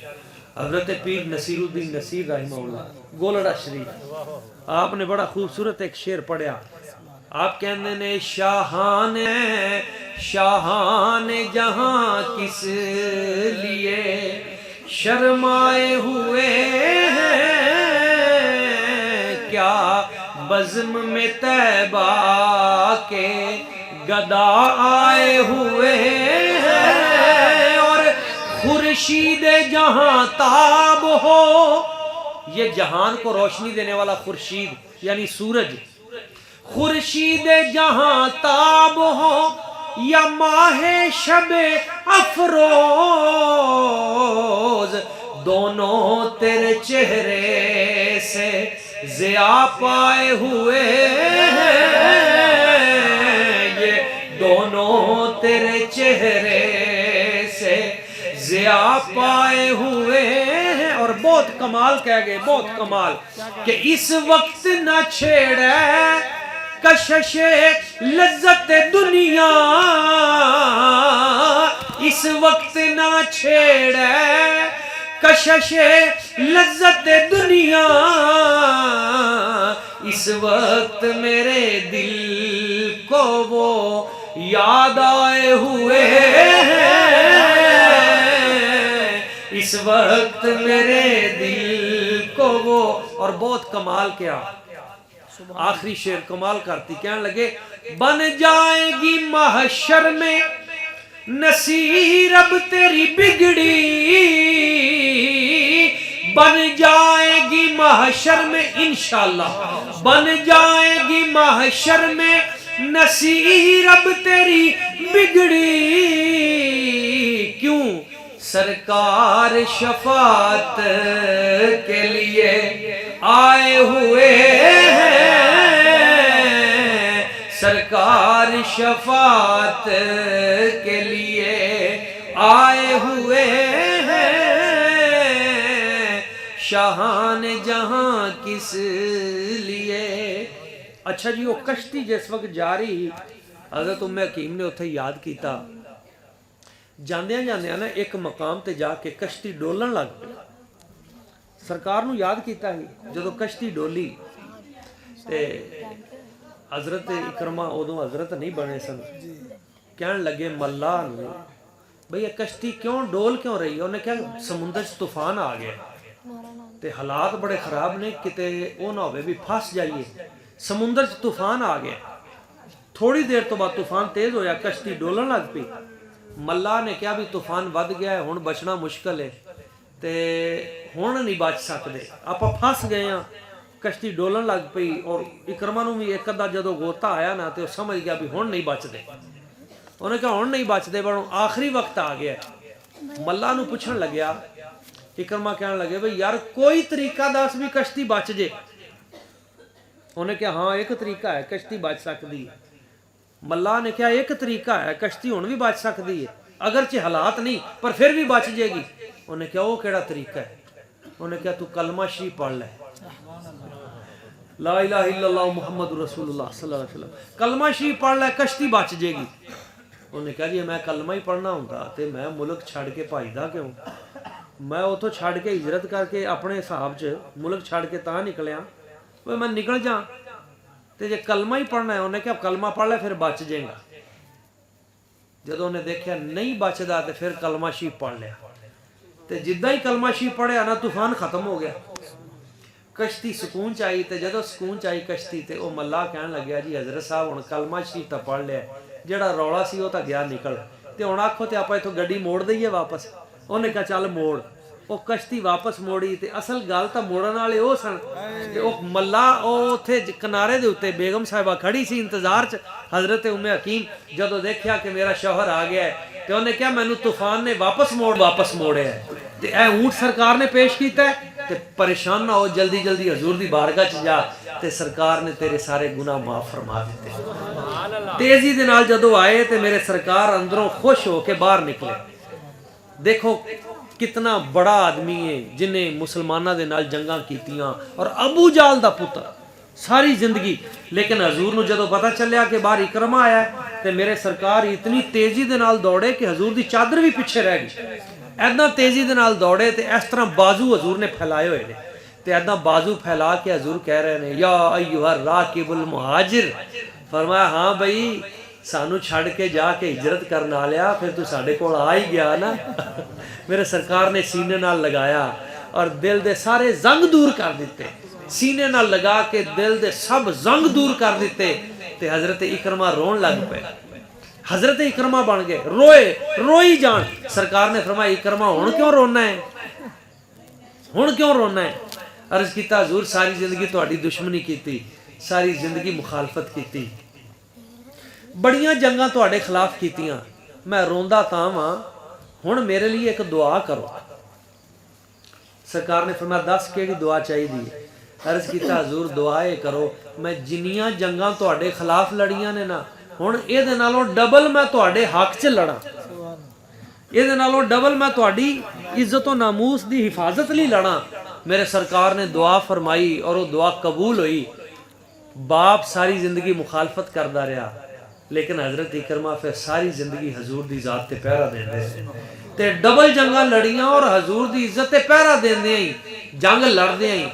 हजरत पीर नसीरुद्दीन नसीर रहमहुल्लाह गोलड़ा शरीफ आपने बड़ा खूबसूरत एक शेर पढ़िया। आप कहते ने शाहान शाहान जहां किस लिए शर्माए हुए क्या बज़्म में तैबा के गदा आए हुए हैं और खुर्शीद जहां ताब हो, ये जहान को रोशनी देने वाला खुर्शीद यानी सूरज, खुर्शीद जहां ताब हो या माहे शबे अफरोज, दोनों तेरे चेहरे से ज़िया पाए हुए हैं, ये दोनों तेरे चेहरे से ज़िया पाए हुए हैं। और बहुत कमाल कह गए, बहुत कमाल कि इस वक्त न छेड़े कशशे लज्जत दुनिया, इस वक्त न छेड़े कशशे लज्जत दुनिया, इस वक्त मेरे दिल को वो याद आए हुए हैं, इस वक्त मेरे दिल को वो। और बहुत कमाल क्या, आखिरी शेर कमाल करती, कहने लगे बन जाएगी महशर में नसीर अब तेरी बिगड़ी, बन जाएगी महशर में इंशाअल्लाह, बन जाएगी महशर में नसीरत तेरी बिगड़ी क्यों सरकार शफात के लिए आए हुए हैं, सरकार शफात के लिए आए हुए हैं, शाहान जहां किस लिए। अच्छा जी, वो कश्ती जिस वक्त जा रही हज़रत उम्मे हकीम ने उत्थे याद किया, ਜਾਂਦਿਆਂ ਜਾਂਦਿਆਂ ना एक मकाम ते जाके कश्ती डोलन लग पई। सरकार नूं याद किया ही जदों कश्ती डोली ते हज़रत इकरमा उदों हज़रत नहीं बने सन, कहन लगे मल्ला नूं बई ये कश्ती क्यों डोल क्यों रही है। उन्हें कहा समुंदर च तूफान आ गया ते हालात बड़े खराब ने, किते वो ना होवे भी फस जाइए। समुंदर च तूफान आ गया, थोड़ी देर तो बाद तूफान तेज होया, कश्ती डोलन लग पई। मल्ला ने कहा भी तूफान वध गया है, हुण बचना मुश्किल है ते हुण नहीं बच सकते, आपां फस गए हैं। कश्ती डोलन लग पई और इकरमा नूं भी एक अद्धा जदों गोता आया ना तो समझ गया भी हुण नहीं बचते। उन्हें कहा हुण नहीं बचते, पर आखिरी वक्त आ गया। मल्ला नूं पुछण लग्या, इकरमा कहण लगे भाई यार कोई तरीका दस भी कश्ती बच जे। उन्हें कहा हाँ एक तरीका है, कश्ती बच सकती है। मल्ला ने कहा एक तरीका है, कश्ती हुण भी बच सकती है, अगरचे हालात नहीं पर फिर भी बच जाएगी। उन्हें कहा वो केड़ा तरीका है। उन्हें कहा तू कलमा शरीफ पढ़ ले, ला इलाहा इल्लल्लाह मुहम्मद रसूलुल्लाह सल्लल्लाहु अलैहि वसल्लम, कलमा शरीफ पढ़ ले, कश्ती बच जाएगी। उन्हें कहा जी मैं कलमा ही पढ़ना होंदा ते मैं मुल्क छड़ के भाईदा क्यों, मैं उतों छड़ के हिजरत करके अपने हिसाब च मुल्क छड़ के तां निकलिया, वो मैं निकल जा ते जे कलमा ही पढ़ना है। उन्हें क्या कलमा पढ़ ले फिर बच जाएगा। जदों उन्हें देखा नहीं बचदा तो फिर कलमा शरीफ पढ़ लिया, तो जिदा ही कलमा शरीफ पढ़िया ना तूफान खत्म हो गया, कश्ती सुकून च आई। तो जदों सुकून च आई कश्ती तो वह मल्ला कहन लग्या जी हज़रत साहब हुण कलमा शरीफ तो पढ़ लिया, जिहड़ा रौला सी वह तो गया निकल, तो हुण आखो तो आपां इत्थों गड्डी मोड़ दईए वापस। उन्हें कहा चल मोड़, वो कश्ती वापस मोड़ी। तो असल गल तो मोड़न वाले वो सन, मल्ला उत्थे किनारे दे उत्ते बेगम साहिबा खड़ी सी इंतजार च। हज़रत उम्मे हकीम जदों देखिया कि मेरा शौहर आ गया है तो उन्हें कहा मैनू तूफान ने वापस मोड़े है। तो यह ऊँट सरकार ने पेश किया है, तो परेशान ना हो, जल्दी जल्दी हजूर दी बारगाह च जा, तो सरकार ने तेरे सारे गुनाह माफ फरमा दिते। तेजी दे नाल जदों आए तो मेरे सरकार अंदरों खुश हो के बाहर निकले। देखो कितना बड़ा आदमी है जिन्हें मुसलमानों के नाल जंगा कीतियां और अबू जाल दा पुत्र सारी जिंदगी। लेकिन हजूर नूं जदों पता चलिया कि बाहर इकरमा आया तो मेरे सरकार इतनी तेजी दे नाल दौड़े कि हजूर दी चादर भी पिछे रह गई। ऐदा तेजी दे नाल दौड़े तो इस तरह बाजू हजूर ने फैलाए हुए ने, तो ऐदा बाजू फैला के हजूर कह रहे हैं या अय्युहा राकिबुल मुहाजिर, फरमाया हाँ बई सानू छड़ के जाके हिजरत करना लिया, फिर तू साडे कोल आ ही गया ना। मेरे सरकार ने सीने नाल लगाया और दिल दे सारे जंग दूर कर दिते, सीने नाल लगा के दिल दे सब जंग दूर कर दिते। ते हजरत इकरमा रोन लग पे, हजरत इकरमा बन गए, रोई जान। सरकार ने फरमाया इकरमा हुण क्यों रोना है, हुण क्यों रोना है। अर्ज किया हजूर सारी जिंदगी तुहाडी दुश्मनी कीती, सारी जिंदगी मुखालफत कीती, बड़ियां जंगां तुहाडे खिलाफ कीतियां, मैं रोंदा तां वां, हुण मेरे लिए एक दुआ करो। सरकार ने फरमाया दस केड़ी दुआ चाहिए। अर्ज किया हजूर दुआ ये करो मैं जिन्नियां जंगां तुहाडे खिलाफ लड़ियां ने ना, हुण इहदे नालों डबल मैं तुहाडे हक च लड़ां, इहदे नालों डबल मैं तुहाडी इज्जत और नामूस दी हिफाजत लई लड़ां। मेरे सरकार ने दुआ फरमाई और वो दुआ कबूल हुई। बाप सारी जिंदगी मुखालफत करता रहा, लेकिन हजरत इकरमा फिर सारी जिंदगी हजूर दी इज्जत ते पहरा देंदे ते डबल जंगा लड़ियां और हजूर दी इज्जत ते पहरा देंदे ही जंग लड़दे ही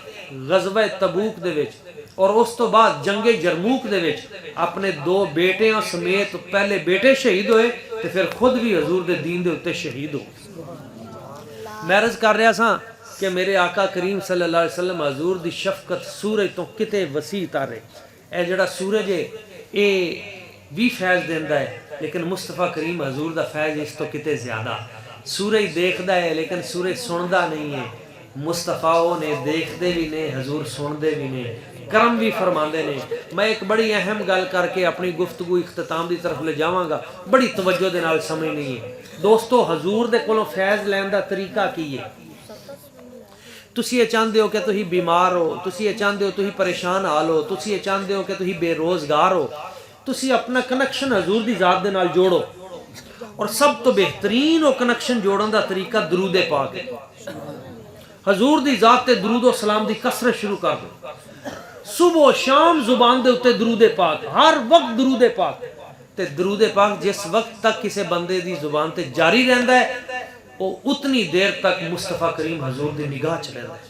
गज़वा तबूक दे विच और उस तो बाद जंगे जरमूक दे विच अपने दो बेटियां समेत पहले बेटे शहीद होए ते फिर खुद भी हजूर दे दीन दे उत्ते शहीद हो। मैं अर्ज कर रहा सा कि मेरे आका करीम सल्लल्लाहु अलैहि वसल्लम हजूर दी शफकत सूरज तो किते वसी तारे। ए जड़ा सूरज है ये भी फैज़ देंदा है, लेकिन मुस्तफ़ा करीम हजूर दा फैज़ इस तो किते ज़्यादा। सूरज देखदा है लेकिन सूरज सुनदा नहीं है, मुस्तफ़ा ने देखते भी ने हजूर सुनते भी ने। करम भी फरमाते ने। मैं एक बड़ी अहम गल करके अपनी गुफ्तगू इख्तिताम की तरफ ले जावांगा, बड़ी तवज्जो दे नाल समझनी है। दोस्तों, हजूर दे कोलों फैज़ लैन दा तरीका की है? तुसी ये चाहते हो कि तुसी बीमार हो, तुसी ये चाहते हो तुसी परेशान हाल हो, तुसी ये चाहते हो कि तुसी बेरोजगार हो, तुसी अपना कनैक्शन हजूर दी जात दे नाल जोड़ो। और सब तो बेहतरीन वो कनैक्शन जोड़न दा तरीका दरूद पाक है। हजूर दी जात ते दरूद और सलाम दी कसरत शुरू कर दो। सुबह शाम जुबान दे उत्ते दरूद पाक, हर वक्त दरूद पाक। ते दरूद पाक जिस वक्त तक किसी बंदे दी जुबान ते जारी रहता है, वो उतनी देर तक मुस्तफा करीम हजूर दी निगाह च रहिंदा है।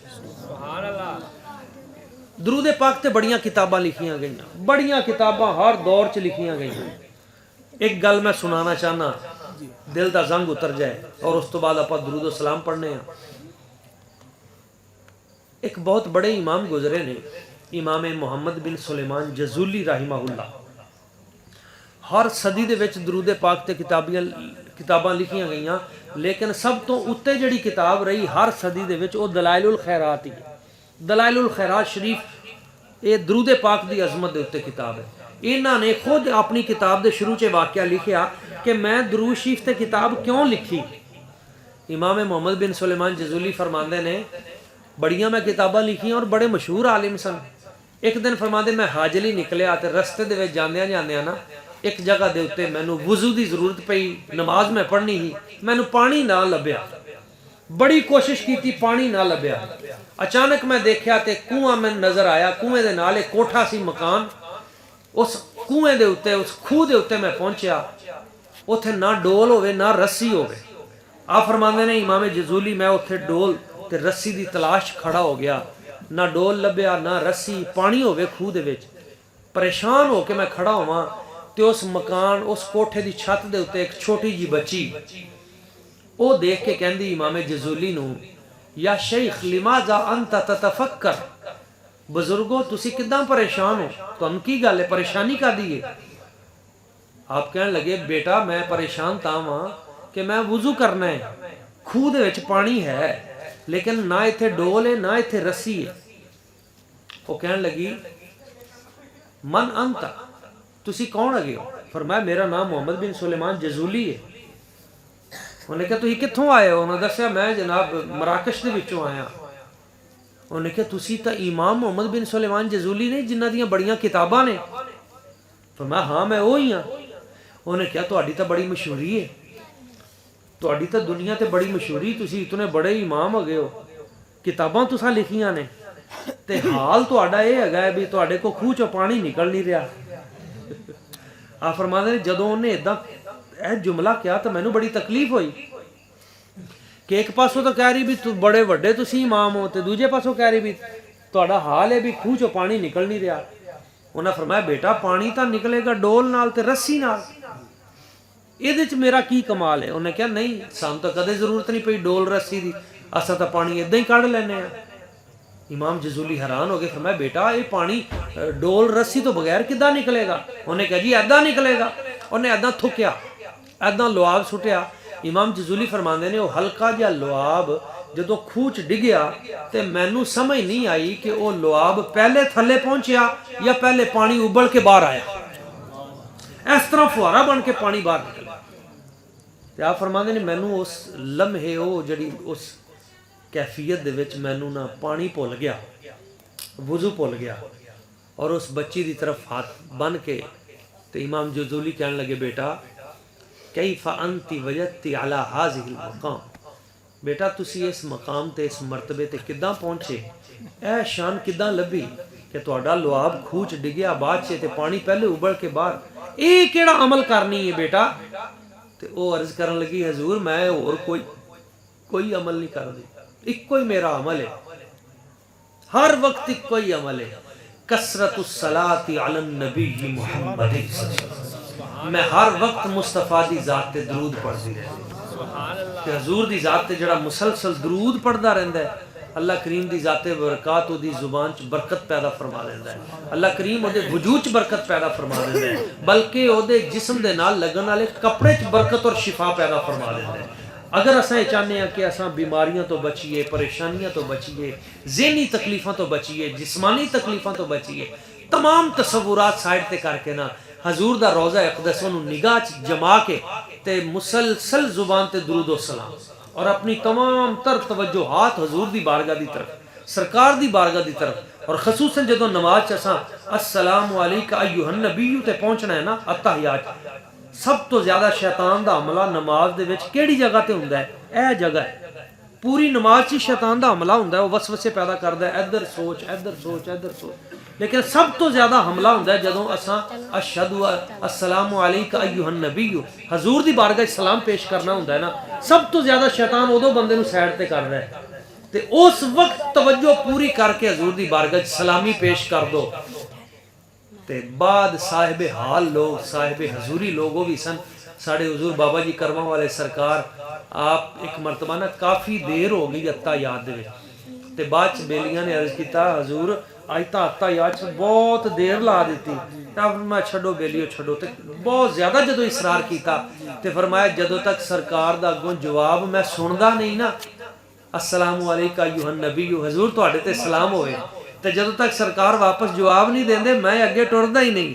दरूद पाक ते बड़ियां किताबां लिखियां गई, बड़ियां किताबां हर दौर च लिखियां गई। एक गल मैं सुनाना चाहना, दिल दा जंग उतर जाए, और उस तो बाद आपां दरूद सलाम पढ़ने हैं। एक बहुत बड़े इमाम गुजरे ने, इमाम मुहम्मद बिन सुलेमान जजूली राहिमहुल्लाह। हर सदी दे विच दरूद पाक ते किताबां लिखियां गईयां, लेकिन सब तो उत्ते जिहड़ी किताब रही हर सदी दे विच वो दलाइलुल खैरात ही। दलाइलुल खैरात शरीफ ये दरूद पाक दी अजमत दे उत्ते किताब है। इन्हां ने खुद अपनी किताब दे शुरू च वाकया लिखिया कि मैं दरूद शरीफ ते किताब क्यों लिखी। इमाम मुहम्मद बिन सुलेमान जजूली फरमांदे ने, बड़ियां मैं किताबां लिखियां और बड़े मशहूर आलिम सन। एक दिन फरमांदे मैं हाजली निकलिया ते रस्ते दे विच जांदियां जांदियां ना एक जगह दे उत्ते मैनू वुजू की जरूरत पई, नमाज मैं पढ़नी ही, मैनू पानी ना लभ्या, बड़ी कोशिश की पानी ना लभ्या। अचानक मैं देखा तो कुआं मैनू नजर आया, कुएं दे नाल एक कोठा सी मकान, उस कुएं दे उत्ते उस खूह दे उत्ते मैं पहुंचया, उत्थे ना डोल होवे ना रस्सी होवे। आ फरमांदे ने इमाम जजूली, मैं उत्थे डोल ते रस्सी दी तलाश खड़ा हो गया, ना डोल लभ्या ना रस्सी, पानी होवे खूह दे विच। परेशान होके मैं खड़ा होवां ते उस मकान उस कोठे की छत के उत्ते एक छोटी जी बच्ची वो देख के कहंदी इमाम जजूली नू, या शेख लिमाजा अंत ततफक्कर, बुजुर्गो तुसी किदां परेशान हो, तुहानू की गल है, परेशानी कादी है? आप कहने लगे, बेटा मैं परेशान तां वां कि मैं वुजू करना है, खूह दे विच पानी है लेकिन ना इत्थे डोल है ना इत्थे रस्सी है। वो कहने लगी, मन अंत, तुसी कौन अगे हो? फरमाया मेरा नाम मोहम्मद बिन सुलेमान जजूली है। उन्हें कहा तुसी कित्थों आए हो? उन्होंने दस्या मैं जनाब मराकश दे विचों आया। उन्हें कहा तुसी तां इमाम मोहम्मद बिन सुलेमान जजूली ने जिन्हां दियां बड़ियां किताबां ने? फरमाया हाँ मैं वो ही हाँ। उन्हें कहा तुहाडी तां बड़ी मशहूरी है, तुहाडी तां दुनिया ते बड़ी मशहूरी, तुसी इतने बड़े इमाम हो गए हो, किताबां तुसां लिखियां ने, ते हाल तुहाडा ये हैगा भी तुहाडे को खूह चों पानी निकल नहीं रहा। आ फरमाते ने जदों उन्हें इदां यह जुमला किया तो मैनू बड़ी तकलीफ हुई कि एक पासों तो कह रही भी तू बड़े वड्डे तुसी इमाम हो, तो दूजे पासों कह रही भी तुहाडा हाल है भी खूह चों पानी निकल नहीं रहा। उन्हें फरमाया बेटा पानी तो निकलेगा डोल नाल ते रस्सी नाल, इहदे च मेरा की कमाल है? उन्हें कहा नहीं सानू तो कदे जरूरत नहीं पई डोल रस्सी दी, असां तां पानी इदां ही कढ़ लैने आ। इमाम जजूली हैरान हो गए, फरमाया बेटा ये पानी डोल रस्सी तो बगैर किद्दां निकलेगा? उन्हें कहा जी ऐदां निकलेगा। उन्हें ऐदां थुकिया, ऐदां लुआब सुटिया। इमाम जजूली फरमांदे ने वो हल्का जिहा लुआब जदों खूह च डिग्या ते मैनू समझ नहीं आई कि वो लुआब पहले थल्ले पहुंचया या पहले पानी उबल के बाहर आया। इस तरह फुहारा बन के पानी बाहर निकला। ते आप फरमांदे ने मैनू उस लम्हे वो जिहड़ी उस कैफियत दे विच मैनू ना पानी भुल गया, वुजू भुल गया, और उस बच्ची की तरफ हाथ बन के ते इमाम जजूली कहने लगे बेटा कैफ़ा अंती वजदती अला हाज़िहिल मक़ाम, बेटा तुसी इस मकाम ते इस मरतबे ते किद्दां पहुंचे, ए शान किद्दां लभी कि तुहाडा लुआब खूह च डिग्या बाद च ते पानी पहले उबल के बाहर, ये केड़ा अमल करनी है बेटा? ते वो अर्ज करन लगी हजूर मैं होर कोई अमल नहीं करदी, इक्को ही मेरा अमल है, हर वक्त इक्को ही अमल है, कसरतुस सलाती अलन नबी मुहम्मद, मैं हर वक्त मुस्तफा दी जात ते दरूद पढ़दी रहंदी ते हजूर दी जात ते जड़ा मुसलसल दरूद पढ़दा रहिंदा है, अल्लाह करीम दी जाते बरकत उहदी जुबान च बरकत पैदा फरमा देंदा है, अल्लाह करीम उहदे वजूद च बरकत पैदा फरमा देंदा है, बल्कि उहदे जिस्म दे नाल लगन वाले कपड़े च बरकत और शिफा पैदा फरमा देंदा है। अगर असां ये चाहते हैं कि असां बीमारियों तो बचिए, परेशानियों तो बचिए, ज़हनी तकलीफ़ों तो बचिए, जिस्मानी तकलीफ़ों तो बचिए, तमाम तसव्वुरात साइड ते करके ना हजूर दा रोज़ा अक़दस नूं निगाह च जमा के ते मुसलसल जुबान ते दुरूद व सलाम और अपनी तमाम तर तवज्जो हाथ हजूर दी बारगाह दी तरफ, सरकार दी बारगाह दी तरफ और खसूसन जदों नमाज च असां अस्सलामु अलैका अय्युहन नबीय्यु ते पहुंचना है ना अत्तहियात, सब तो ज्यादा शैतान दा हमला नमाज दे विच केड़ी जगह ते हुंदा है? यह जगह है पूरी नमाज च शैतान दा हमला हुंदा है, वो वसवसे पैदा करदा है, इधर सोच इधर सोच इधर सोच। लेकिन सब तो ज्यादा हमला हुंदा है जदों असां अशहदु अस्सलामु अलैका अय्युहन नबीय्यु हजूर दी बारगाह सलाम पेश करना हुंदा है ना, सब तो ज्यादा शैतान उदों बंदे नूं साइड ते करदा है ते उस वक्त तवज्जो पूरी करके हजूर दी बारगाह सलामी पेश कर दो ते बाद साहिब हाल लोग, साहिब हजूरी लोग वो भी सन। साढ़े हुजूर बाबा जी करमा वाले सरकार आप एक मरतबा ना काफ़ी देर हो गई अत्ता याद दे ते बाद च बेलियां ने अर्ज किया हजूर अज तो अत्ता याद च बहुत देर ला दी, तब मैं छड्डो बेलियो छड्डो ते बहुत ज़्यादा जदों इसरार किया ते फरमाया जदों तक सरकार दा अगों जवाब मैं सुनदा नहीं ना अस्सलामु अलैका अय्युहन नबीय्यु हजूर तुहाडे ते सलाम होए, तो जदों तक सरकार वापस जवाब नहीं देंदे मैं अगे टुरदा ही नहीं।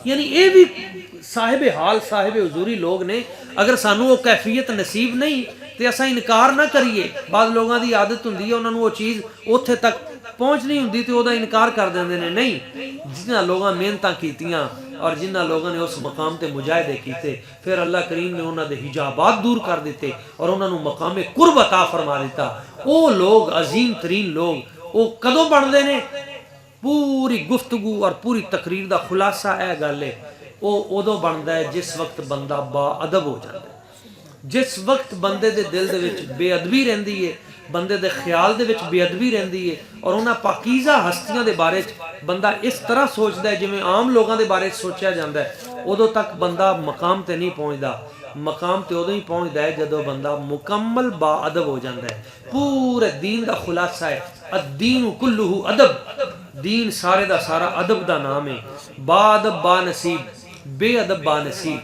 यानी ये भी साहिब हाल साहिब हुजूरी लोग ने। अगर सानू वो कैफियत नसीब नहीं तो असा इनकार ना करिए। बाद लोगों की आदत होंदी है उन्होंने वो चीज़ उत्थे तक पहुँच नहीं होंदी तो वह इनकार कर देंगे ने। नहीं, जिन्होंने लोगों मेहनत कीतियां और जिन्होंने लोगों ने उस मकाम ते मुजाहिदे किए फिर अल्लाह करीम ने उन्होंने हिजाबात दूर कर दिते और उन्होंने मकाम कुर्ब अता फरमा दिता। वो लोग अजीम तरीन लोग वो कदों बनते हैं? पूरी गुफ्तगू और पूरी तकरीर का खुलासा यह गल है वो उदों बनता है जिस वक्त बंदा बाअदब हो जाता है, जिस वक्त बंदे दे दिल दे विच बेअदबी रहिंदी है, बंदे दे ख्याल दे विच बेअदबी रहिंदी है और उन्हां पाकीज़ा हस्तियां दे बारे बंदा इस तरह सोचता है जिवें आम लोगों के बारे सोचा जाता है। उदों तक बंदा मकाम ते नहीं पहुँचता। मकाम ते उदों ही पहुँचता है जदों बंदा मुकम्मल बाअदब हो जाता है। पूरे दीन का खुलासा है अद्दीन कुल्लुहु अदब, दीन सारे दा सारा अदब दा नाम है। बाअदब बानसीब, बेअदब बानसीब,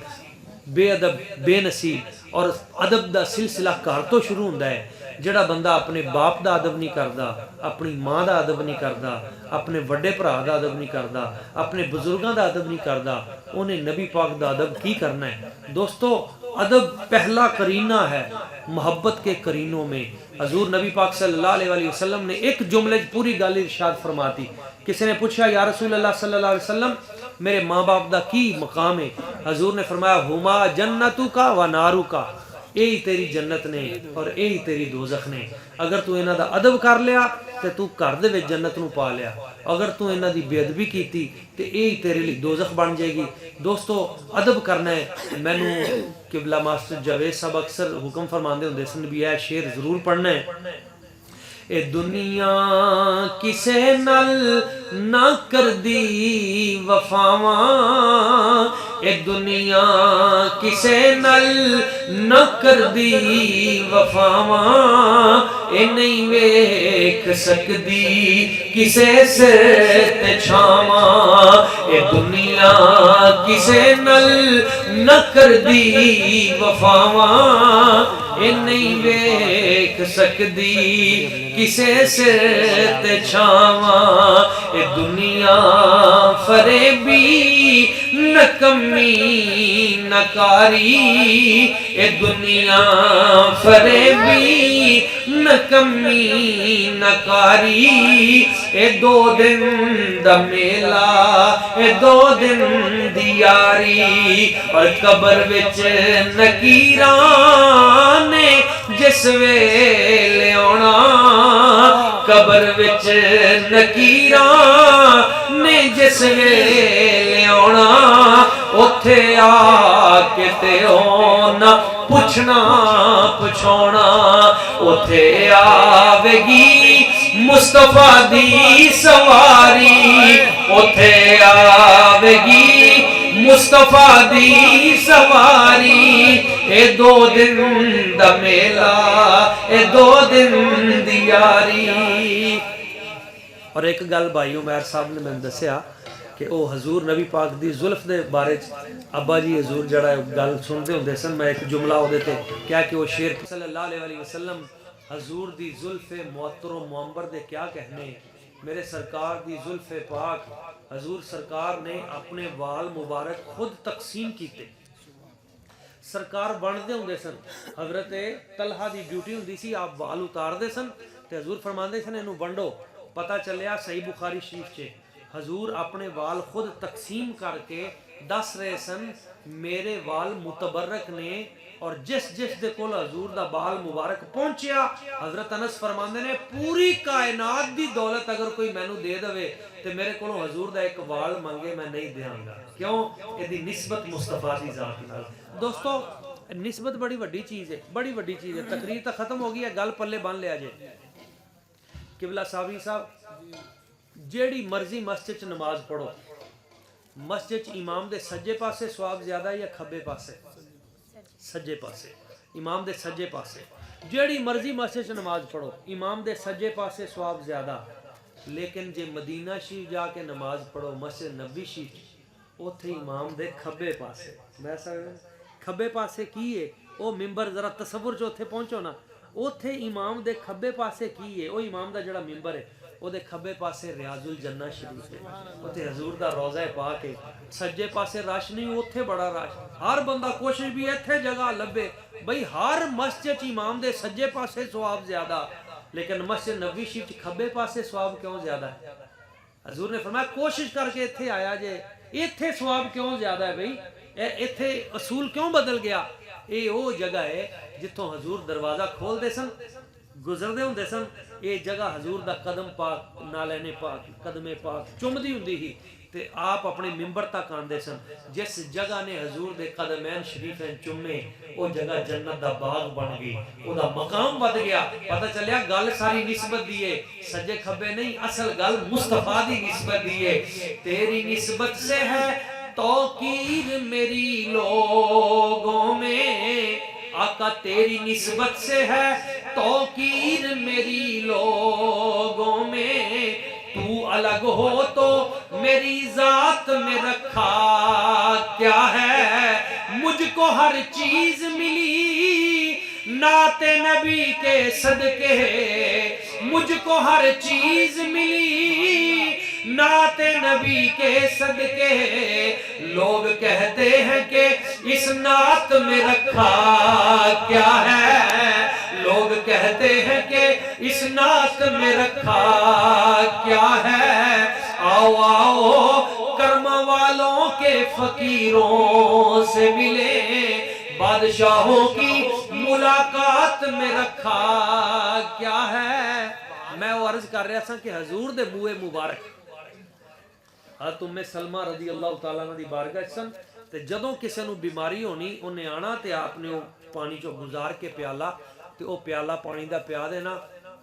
बेअदब बेनसीब और अदब दा सिलसिला घर तो शुरू होंदा है। जिहड़ा बंदा अपने बाप दा अदब नहीं करता, अपनी माँ दा अदब नहीं करता, अपने वड्डे भरा दा अदब नहीं करता, अपने बुजुर्गों दा अदब नहीं करता, उन्हें नबी पाक दा अदब की करना है? दोस्तों, अदब पहला करीना है मोहब्बत के करीनों में। हजूर नबी पाक सल्लल्लाहु अलैहि वसल्लम ने एक जुमले पूरी गल इरशाद फरमाती। किसी ने पूछा या रसूल अल्लाह सल्लल्लाहु अलैहि वसल्लम मेरे माँ बाप दा की मकाम है? हजूर ने फरमाया हुमा जन्नतु का व नारू का, यही तेरी जन्नत ने और यही तेरी दोजख ने। अगर तू इन्हां दा अदब कर लिया तो तू घर दे विच जन्नत नूं पा लिया, अगर तू इन्हां दी बेअदबी कीती तो यही तेरे लिए दोजख बन जाएगी। दोस्तों, अदब करना है। मैनू किबला मास्टर जावेद साहब अक्सर हुक्म फरमाते होंदे सन भी यह शेर जरूर पढ़ना है। ए दुनिया किसे नल ना कर दी वफावा, ए दुनिया किसे नल न कर दी वफावा, ए नहीं वेख सकदी किसे से ते छावा, ए दुनिया किसे नल न कर दी वफावा, ए नहीं वेख सकदी किसे से ते छावा, ए दुनिया फरेबी नकमी नकारी, ए दुनिया फरेबी नकमी नकारी, ए दो दिन दा मेला ए दो दिन दी यारी, और कबर विच नकीरां ने जिस वेले आउणा, कबर विच नकीरां ने जिस वेले आउणा, उथे आके ते ओना पुछना पुछाउणा, उथे आवेगी मुस्तफा दी सवारी, उथे आवेगी मुस्तफा दी सवारी, ए दो दिन दा मेला ए दो दिन दी यारी। और एक गल भाई उमैर साहब ने मैंने दसिया कि वह हजूर नबी पाक दी जुल्फ दे बारे अब्बा जी हजूर जड़ा गल सुनते होंदे सन। मैं एक जुमला वो क्या कि वो शेर सल्लल्लाहु अलैहि वसल्लम हजूर दी जुल्फे मुअत्तर मुअंबर दे क्या कहने, मेरे सरकार दी जुल्फे पाक हजूर सरकार ने अपने वाल मुबारक खुद तकसीम किए। सरकार बनते होंगे सन, हजरत तलहा की ड्यूटी होंदी सी, आप वाल उतारते सन तो हजूर फरमाते सन इनू वंडो। पता चलिया सही बुखारी शरीफ च हजूर अपने वाल खुद तकसीम करके दस रहे सन मेरे वाल मुतबरक ने, और जिस जिस दे कोल हजूर दा बाल मुबारक पहुंचया हजरत अनस फरमाते ने पूरी कायनात दी दौलत अगर कोई मैनू दे दे तो मेरे को हजूर दा एक वाल मंगे मैं नहीं देंगा। क्यों? इसकी निस्बत मुस्तफा दी जात नाल। दोस्तों निस्बत बड़ी वड्डी चीज़ है, बड़ी वड्डी चीज़ है। तकरीर तो खत्म हो गई है, गल पल्ले बन लिया जे। किबला साहबी साहब जेड़ी मर्जी मस्जिद च नमाज पढ़ो, मस्जिद च इमाम दे सज्जे पासे सवाब ज्यादा या खब्बे पासे? सज्जे पासे। इमाम दे सज्जे पासे जेड़ी मर्जी मस्जिद च नमाज पढ़ो, इमाम दे सज्जे पासे सवाब ज्यादा। लेकिन जे मदीना शरीफ जाके नमाज पढ़ो मस्जिद नबी शरीफ, उत्थे इमाम दे खब्बे पासे। मैं खब्बे पासे की है वो मिंबर, जरा तसव्वुर च उत्थे पहुंचो ना, उत्थे इमाम दे खब्बे पासे की है वो इमाम दा जड़ा मिंबर है ਉਹਦੇ खब्बे पासे रियाजुल जन्नत शरीफ है, उत्थे हजूर दा रोज़ा पाक है। सज्जे पासे रश नहीं, उत्थे बड़ा रश। हर बंदा कोशिश भी इत्थे जगह लभे बई हर मस्जिद इमाम दे सज्जे पासे सवाब ज्यादा, लेकिन मस्जिद नबी शरीफ खब्बे पासे सवाब क्यों ज्यादा है? हजूर ने फरमाया कोशिश करके इत्थे आया जे, इत्थे सवाब क्यों ज्यादा है? भाई इत्थे असूल क्यों बदल गया? ये वो जगह है जिथों हजूर दरवाजा खोलते सन, गुजरते होंगे सन, ये जगह हजूर दा कदम पाक नालैने पाक कदमे पाक चुमदी हुंदी ही ते आप अपने मिंबर तक आंदे सन। जिस जगह ने हजूर दे कदमैन शरीफैन चुमे वो जगह जन्नत दा बाग बन गई, ओदा मकाम बद गया। पता चलिया गल सारी निस्बत दी है, सज्जे खब्बे नहीं, असल गल मुस्तफा दी निस्बत दी है। तेरी निस्बत से है तौकीर मेरी लोगों में, आका तेरी निस्बत से है तौकीर मेरी लोगों में, तू अलग हो तो मेरी जात में रखा क्या है? मुझको हर चीज मिली नाते नबी के सदके, मुझको हर चीज मिली नाते नबी के सदके। लोग कहते हैं कि इस नात में रखा क्या है? लोग कहते हैं कि इस नात में रखा क्या है? आओ आओ कर्म वालों के फकीरों से मिले, बादशाहों की मुलाकात में रखा क्या है? मैं वो अर्ज कर रहा था कि हजूर दे बूए मुबारक तुम सलमा रजी अल्लाह तआला दी बारगाह सन, ते जदों किसी नूं बीमारी होनी उन्हें आना ते आपने वो पानी चो गुजार के प्याला, ते वो प्याला पानी दा पिया देना,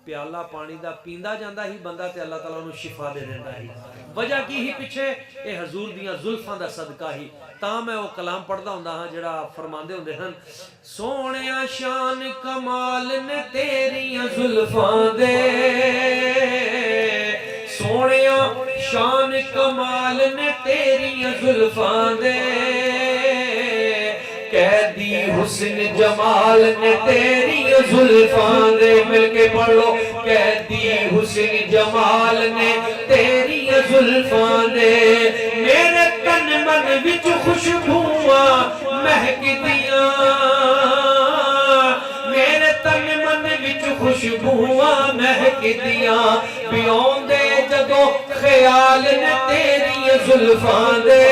प्याला पानी दा पींदा जांदा ही बंदा ते अल्लाह ताला नूं शिफा दे देंदा ही। वजह की ही पिछे ये हजूर दियां जुल्फां दा सदका ही। तां मैं वो कलाम पढ़दा हुंदा हां जेड़ा फरमांदे हुंदे हन, सोहणिया शान कमाल ने तेरियां जुल्फां दे, सोहणिया शान कमाल ने तेरियां जुल्फां दे, कैदी हुस्न जमाल ने तेरियां जुल्फां दे। मिलके पढ़ लो, कैदी हुस्न जमाल ने तेरियां जुल्फां दे, मेरे तन मन विच खुशबूआं महकदियां, मेरे तन मन विच खुशबूआं महकदियां, पियोंदे जदों ख्याल ने तेरियां जुल्फां दे,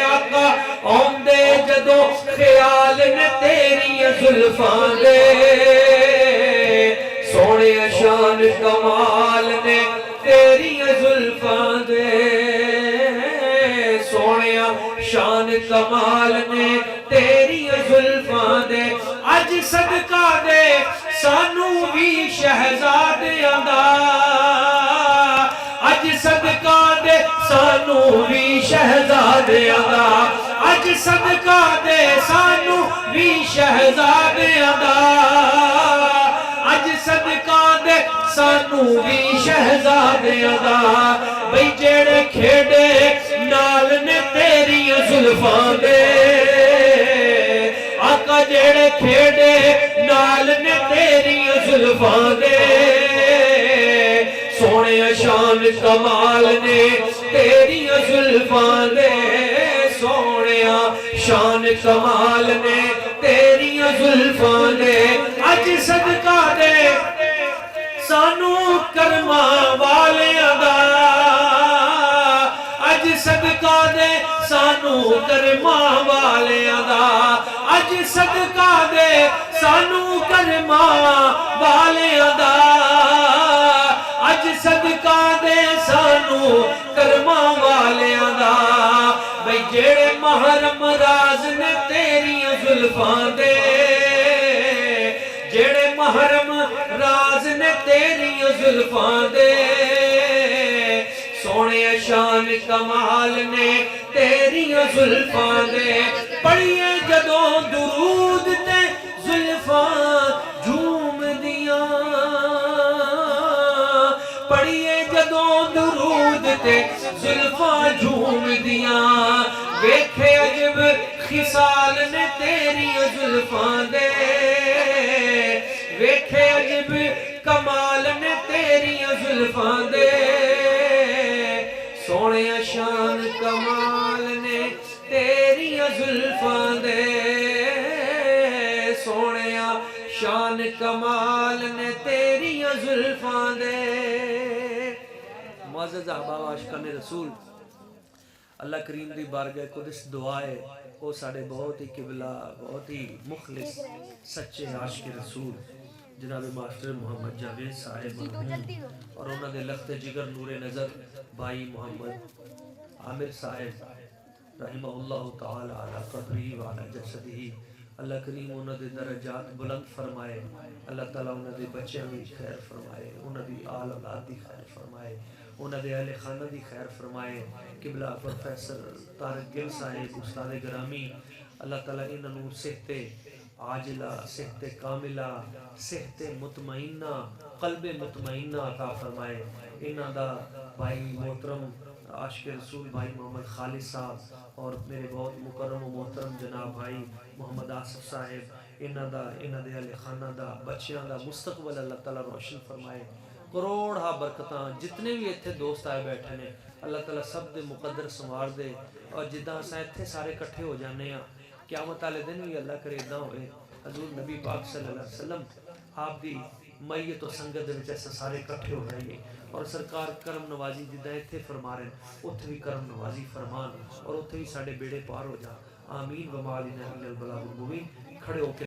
आका औंदे जदों ख्याल ने तेरियां जुल्फां दे, सोहणे शान कमाल ने तेरियां जुल्फां दे, सोहणे शान कमाल ने तेरियां जुल्फां दे। अज सदका दे सानू भी शहजादियां दा, अज सदका दे सानू भी शहजादियां दा, अज सदका दे सानू भी शहजादियां दा, अज सदका दे सानू भी शहजादियां दा बई जेड़े खेडे नाल ने तेरी जुल्फां दे आका जेड़े खेडे नाल ने तेरी जुल्फां दे सोने शान कमाल ने तेरी जुल्फां दे सोने शान कमाल ने तेरी जुल्फां दे अज सदका दे सानू कर्मा वालियां दा अज सदका दे सानू कर्मा वालियां दा अज सदका दे सानू कर्मा वालियां दा अज सदका दे सानू कर्मा वालियां दा बई जेड़े महरम राज ने तेरी जुल्फां दे जेड़े महरम राज ने तेरी जुल्फां दे सोने शान कमाल ने तेरी जुल्फां दे पढ़िए जदों दुरूद ते जुल्फां झूम दियां पढ़िए जदों दुरूद ते जुल्फां झूम दियां वेखे अजब खिसाल ने तेरी जुल्फां दे वेखे अजब कमाल ने तेरी जुल्फां दे सोने शान कमाल ने तेरी जुल्फां दे सोने शान कमाल ने तेरी जुल्फां दे मुअज़्ज़ज़ अहबाब आशिकान रसूल अल्लाह करीम दी बारगाह कुदस दुआ है वो साढ़े बहुत ही किबला बहुत ही मुखलिस सच्चे आशिक रसूल जनाब मास्टर मोहम्मद जावेद साहिब और उन्होंने लखते जिगर नूरे नज़र भाई मोहम्मद आमिर साहिब रहिमहुल्लाह ताला अला क़ब्रिही व अला जसदिही अल्लाह करीम उन्होंने दरजात बुलंद फरमाए अल्लाह ताला उन्होंने बच्चों की खैर फरमाए उन्होंने आल औलाद की खैर फरमाए उन्होंने अहले खाना की खैर फरमाए किबला प्रोफेसर तारिक गिल साहिब उस्ताद ग्रामी अल्लाह ताला इन्होंने सेहते आजिला सेहते कामिला सेहते मुतमईना कल्बे मुतमईना अता फरमाए इन्हां दा भाई मोहतरम आशिक रसूल भाई मोहम्मद खालिद साहब और मेरे बहुत मुकर्रम व मोहतरम जनाब भाई मोहम्मद आसिफ साहिब इन्हां दे अहले खाना दा बच्चियां दा मुस्तकबल अल्लाह ताला रोशन फरमाए करोड़ हा बरकतां जितने भी इत्थे दोस्त आए बैठे ने अल्लाह ताला सब दे मुकद्दर संवार दे और जिद्दां असां इत्थे सारे इकट्ठे हो जाने आ क़यामत वाले दिन भी अल्लाह करे इदां होवे हजूर नबी पाक सल्लल्लाहु अलैहि वसल्लम आप दी मैयत और संगत दे विच असां सारे इकट्ठे हो जाइए और सरकार करम नवाजी जिद्दां इत्थे फरमा रहे उत्थे भी करम नवाजी फरमान और उत्थे भी साडे बेड़े पार हो जा आमीन व मालिना इल्लल बलागुल मुबीन खड़े होके